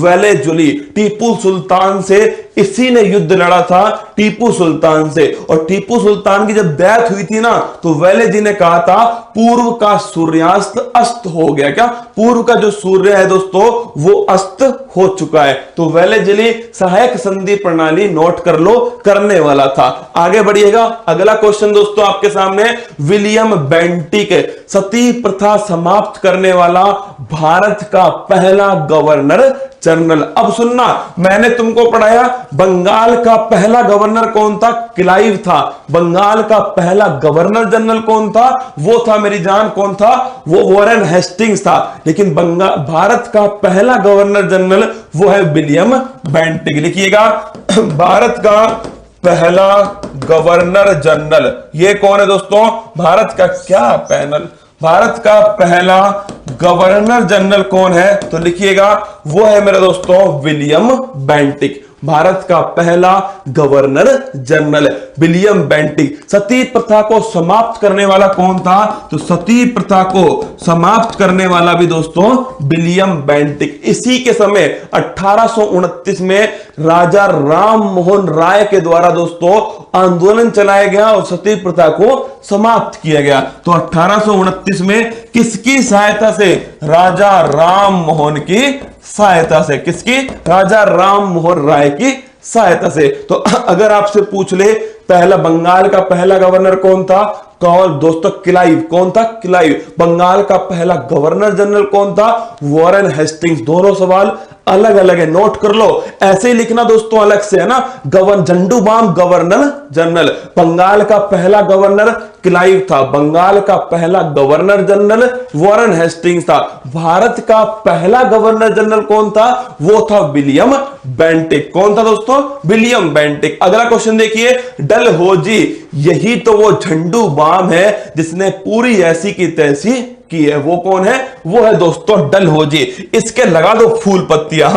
S1: वेलेजली टीपू सुल्तान से इसी ने युद्ध लड़ा था, टीपू सुल्तान से। और टीपू सुल्तान की जब डेथ हुई थी ना, तो वेलेजली ने कहा था पूर्व का सूर्यास्त अस्त हो गया। क्या? पूर्व का जो सूर्य है दोस्तों वो अस्त हो चुका है। तो वेलेजली सहायक संधि प्रणाली नोट कर लो, करने वाला था। आगे बढ़िएगा, अगला क्वेश्चन दोस्तों आपके सामने, विलियम बेंटिक सती प्रथा समाप्त करने वाला भारत का पहला गवर्नर जनरल। अब सुनना, मैंने तुमको पढ़ाया बंगाल का पहला गवर्नर कौन था? क्लाइव था। बंगाल का पहला गवर्नर जनरल कौन था? वो था मेरी जान, कौन था? वो वॉरेन हेस्टिंग्स था। लेकिन भारत का पहला गवर्नर जनरल वो है विलियम बेंटिक। लिखिएगा भारत का पहला गवर्नर जनरल ये कौन है दोस्तों? भारत का क्या पैनल, भारत का पहला गवर्नर जनरल कौन है? तो लिखिएगा वो है मेरे दोस्तों विलियम बेंटिक। भारत का पहला गवर्नर जनरल विलियम बेंटिक। सती प्रथा को समाप्त करने वाला कौन था? तो सती प्रथा को समाप्त करने वाला भी दोस्तों विलियम बेंटिक। इसी के समय 1829 में राजा राम मोहन राय के द्वारा दोस्तों आंदोलन चलाया गया और सती प्रथा को समाप्त किया गया। तो 1829 में किसकी सहायता से? राजा राम मोहन की सहायता से। किसकी? राजा राम मोहन राय की सहायता से। तो अगर आपसे पूछ ले पहला बंगाल का पहला गवर्नर कौन था? कौन दोस्तों? क्लाइव। कौन था? क्लाइव। बंगाल का पहला गवर्नर जनरल कौन था? Warren Hastings. दोनों सवाल अलग अलग है, नोट कर लो। ऐसे ही लिखना दोस्तों अलग से, है ना। झंडूबाम गवर्नर जनरल। बंगाल का पहला गवर्नर क्लाइव था, बंगाल का पहला गवर्नर जनरल वॉरेन हेस्टिंग्स था। भारत का पहला गवर्नर जनरल कौन था? वो था विलियम बेंटिक। कौन था दोस्तों? William Bentinck. अगला क्वेश्चन देखिए, डलहौजी यही तो वो झंडूबाम है जिसने पूरी ऐसी की तैसी की है। वो कौन है? वो है दोस्तों डलहौजी। इसके लगा दो फूल पत्तियां,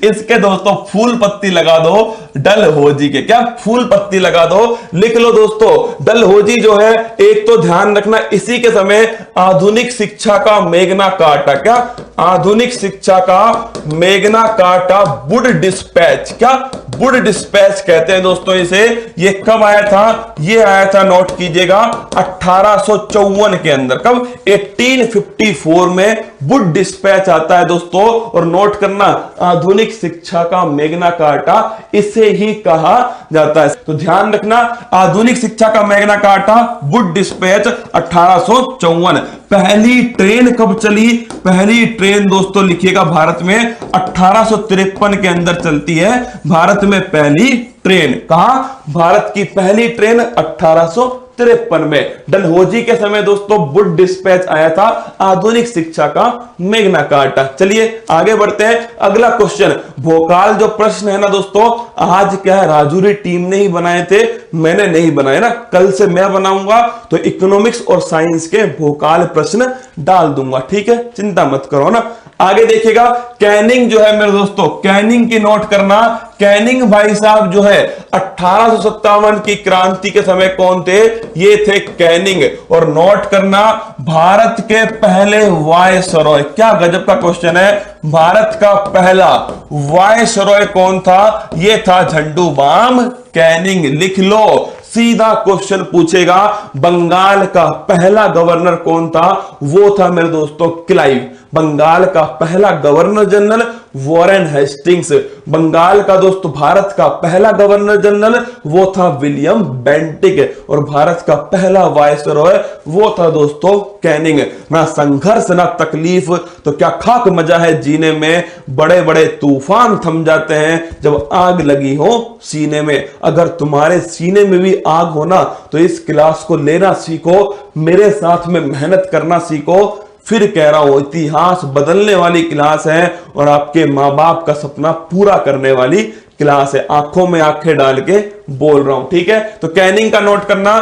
S1: इसके दोस्तों फूल पत्ती लगा दो डलहौजी के। क्या? फूल पत्ती लगा दो। लिख लो दोस्तों डलहौजी जो है, एक तो ध्यान रखना इसी के समय आधुनिक शिक्षा का मेघना कार्टा। क्या? आधुनिक शिक्षा का मेघना कार्टा वुड डिस्पैच। क्या? वुड डिस्पैच कहते हैं दोस्तों इसे। ये कब आया था? ये आया था, नोट कीजिएगा 1854 के अंदर। कब? 1854 में वुड डिस्पैच आता है दोस्तों। और नोट करना आधुनिक शिक्षा का मेघना कार्टा इसे ही कहा जाता है। तो ध्यान रखना आधुनिक शिक्षा का मेघना कार्टा वुड डिस्पैच 1854। पहली ट्रेन कब चली? पहली ट्रेन दोस्तों लिखिएगा भारत में 1853 के अंदर चलती है। भारत में पहली ट्रेन कहां? भारत की पहली ट्रेन 1853 1953 में। डलहौजी के समय दोस्तों वुड डिस्पैच आया था, आधुनिक शिक्षा का मैग्ना कार्टा। चलिए आगे बढ़ते हैं। अगला क्वेश्चन, भोकाल जो प्रश्न है ना दोस्तों, आज क्या है, राजूरी टीम ने ही बनाए थे, मैंने नहीं बनाए ना, कल से मैं बनाऊंगा तो इकोनॉमिक्स और साइंस के भोकाल प्रश्न डाल दूंगा, ठीक है, चिंता मत करो ना। आगे देखिएगा, कैनिंग जो है मेरे दोस्तों, कैनिंग की नोट करना। कैनिंग भाई साहब जो है 1857 की क्रांति के समय कौन थे, ये थे कैनिंग। और नोट करना, भारत के पहले वायसरॉय, क्या गजब का क्वेश्चन है, भारत का पहला वायसरॉय कौन था, ये था झंडू बाम कैनिंग। लिख लो, सीधा क्वेश्चन पूछेगा, बंगाल का पहला गवर्नर कौन था, वो था मेरे दोस्तों क्लाइव। बंगाल का पहला governor general Warren Hastings. Bengal का दोस्तों भारत का पहला गवर्नर जनरल वो था विलियम बेंटिक। और भारत का पहला वायसरॉय वो था दोस्तों कैनिंग। ना संघर्ष ना तकलीफ तो क्या खाक मजा है जीने में, बड़े बड़े तूफान थम जाते हैं जब आग लगी हो सीने में। अगर तुम्हारे सीने में भी आग हो ना तो इस क्लास को लेना सीखो, मेरे साथ में मेहनत करना सीखो। फिर कह रहा हूं, इतिहास बदलने वाली क्लास है और आपके मां बाप का सपना पूरा करने वाली क्लास है। आंखों में आंखें डाल के बोल रहा हूं, ठीक है। तो कैनिंग का नोट करना,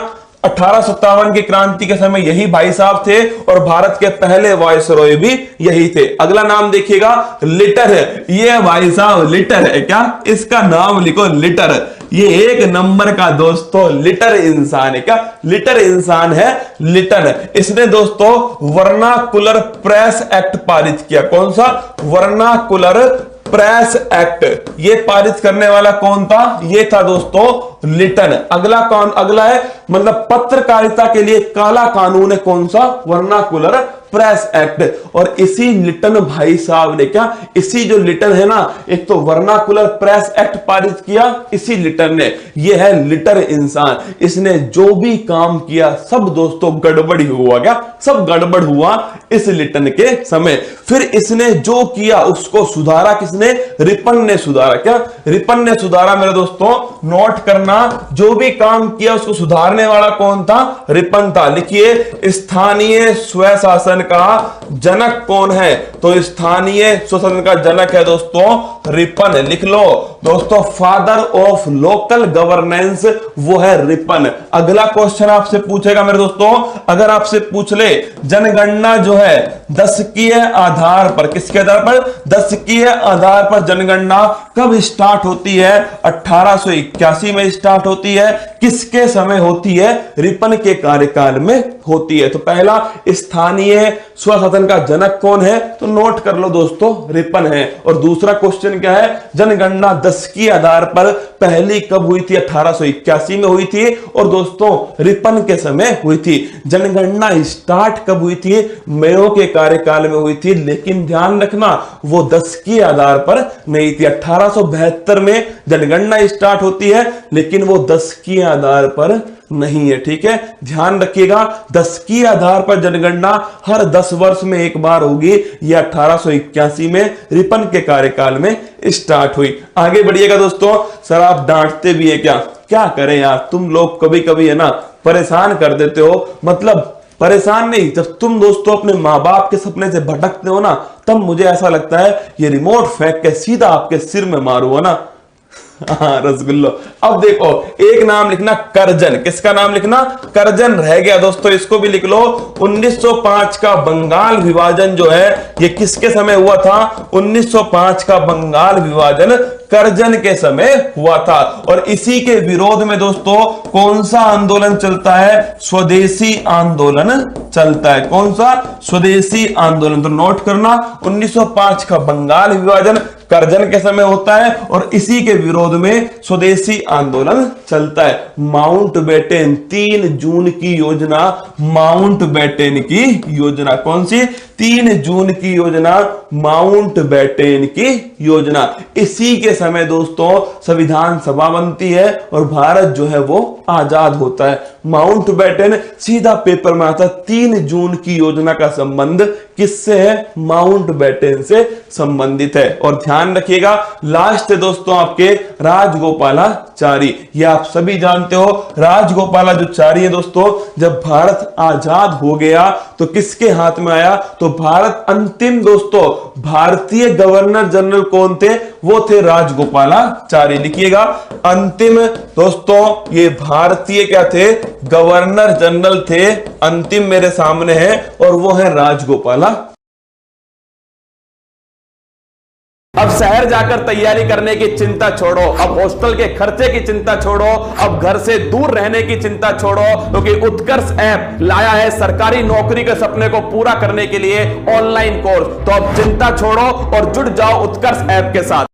S1: 1857 की क्रांति के समय यही भाई साहब थे और भारत के पहले वायसरॉय भी यही थे। अगला नाम देखिएगा, लिटर है। ये भाई साहब लिटर है क्या, इसका नाम लिखो लिटर। ये एक नंबर का दोस्तों लिटर इंसान है। क्या लिटर इंसान है, लिटर। इसने दोस्तों वर्नाकुलर प्रेस एक्ट पारित किया। कौन सा, वर्नाकुलर प्रेस एक्ट। ये पारित करने वाला कौन था, ये था दोस्तों लिटन। अगला कौन, अगला है मतलब पत्रकारिता के लिए काला कानून है, कौन सा, वर्नाकुलर प्रेस एक्ट। और इसी लिटन भाई साहब ने, क्या इसी जो लिटन है ना, एक तो वर्नाकुलर प्रेस एक्ट पारित किया इसी लिटन ने। ये है लिटर इंसान। इसने जो भी काम किया सब दोस्तों गड़बड़ ही हुआ। क्या सब गड़बड़ हुआ इस लिटन के समय। फिर इसने जो किया उसको सुधारा किसने, रिपन ने सुधारा। क्या रिपन ने सुधारा मेरे दोस्तों, नोट करना, जो भी काम किया उसको सुधारने वाला कौन था, रिपन था। लिखिए, स्थानीय स्वशासन का जनक कौन है, तो स्थानीय स्वशासन का जनक है दोस्तों रिपन। लिख लो दोस्तों, फादर ऑफ लोकल गवर्नेंस वो है रिपन। अगला क्वेश्चन आपसे पूछेगा मेरे दोस्तों, अगर आपसे पूछ ले जनगणना जो है दशकीय आधार पर, किसके आधार पर, दशकीय आधार पर जनगणना कब स्टार्ट होती है, 1881 में स्टार्ट होती है। किसके समय होती है, रिपन के कार्यकाल में होती है। तो पहला स्थानीय स्वशासन का जनक कौन है, तो नोट कर लो दोस्तों रिपन है। और दूसरा क्वेश्चन क्या है, जनगणना दशकीय आधार पर पहली कब हुई थी, 1881 में हुई थी और दोस्तों रिपन के समय हुई थी। जनगणना स्टार्ट कब हुई थी, मेयो के कार्यकाल में हुई थी, लेकिन ध्यान रखना वो दशकीय आधार पर नहीं थी। 1872 में जनगणना स्टार्ट होती है लेकिन वो दशकीय आधार पर नहीं है, ठीक है, ध्यान रखिएगा। दशकीय आधार पर जनगणना हर 10 वर्ष में एक बार होगी। यह 1881 में रिपन के कार्यकाल में स्टार्ट हुई। आगे बढ़िएगा दोस्तों। सर आप डांटते भी है क्या, क्या करें यार, तुम लोग कभी कभी है ना परेशान कर देते हो। मतलब परेशान नहीं, जब तुम दोस्तों अपने माँ बाप के सपने से भटकते हो ना, तब मुझे ऐसा लगता है ये रिमोट फेंक के सीधा आपके सिर में मारूंगा ना। रसगुल्लो। अब देखो, एक नाम लिखना करजन। किसका नाम लिखना, करजन रह गया दोस्तों, इसको भी लिख लो। 1905 का बंगाल विभाजन जो है ये किसके समय हुआ था, 1905 का बंगाल विभाजन करजन के समय हुआ था। और इसी के विरोध में दोस्तों कौन सा आंदोलन चलता है, स्वदेशी आंदोलन चलता है। कौन सा, स्वदेशी आंदोलन। तो नोट करना, 1905 का बंगाल विभाजन करजन के समय होता है और इसी के विरोध में स्वदेशी आंदोलन चलता है। माउंटबेटन 3 जून की योजना, माउंटबेटन की योजना, कौन सी, 3 जून की योजना, माउंटबेटन की योजना। इसी के समय दोस्तों संविधान सभा बनती है और भारत जो है वो आजाद होता है। माउंटबेटन, सीधा पेपर में आता 3 जून की योजना का संबंध किससे है? माउंटबेटन से संबंधित है। और ध्यान रखिएगा लास्ट है दोस्तों आपके राजगोपालाचारी। ये आप सभी जानते हो राजगोपालाचारी है दोस्तों, जब भारत आजाद हो गया तो किसके हाथ में आया? तो भारत अंतिम दोस्तों भारतीय गवर्नर जनरल कौन थे? वो थे राजगोपालाचारी। लिखिएगा अंतिम दोस्तों ये भारतीय क्या थे? गवर्नर जनरल थे। अंतिम मेरे सामने है और वो है राजगोपाला। अब शहर जाकर तैयारी करने की चिंता छोड़ो, अब हॉस्टल के खर्चे की चिंता छोड़ो, अब घर से दूर रहने की चिंता छोड़ो, क्योंकि उत्कर्ष ऐप लाया है सरकारी नौकरी के सपने को पूरा करने के लिए ऑनलाइन कोर्स। तो अब चिंता छोड़ो और जुड़ जाओ उत्कर्ष ऐप के साथ।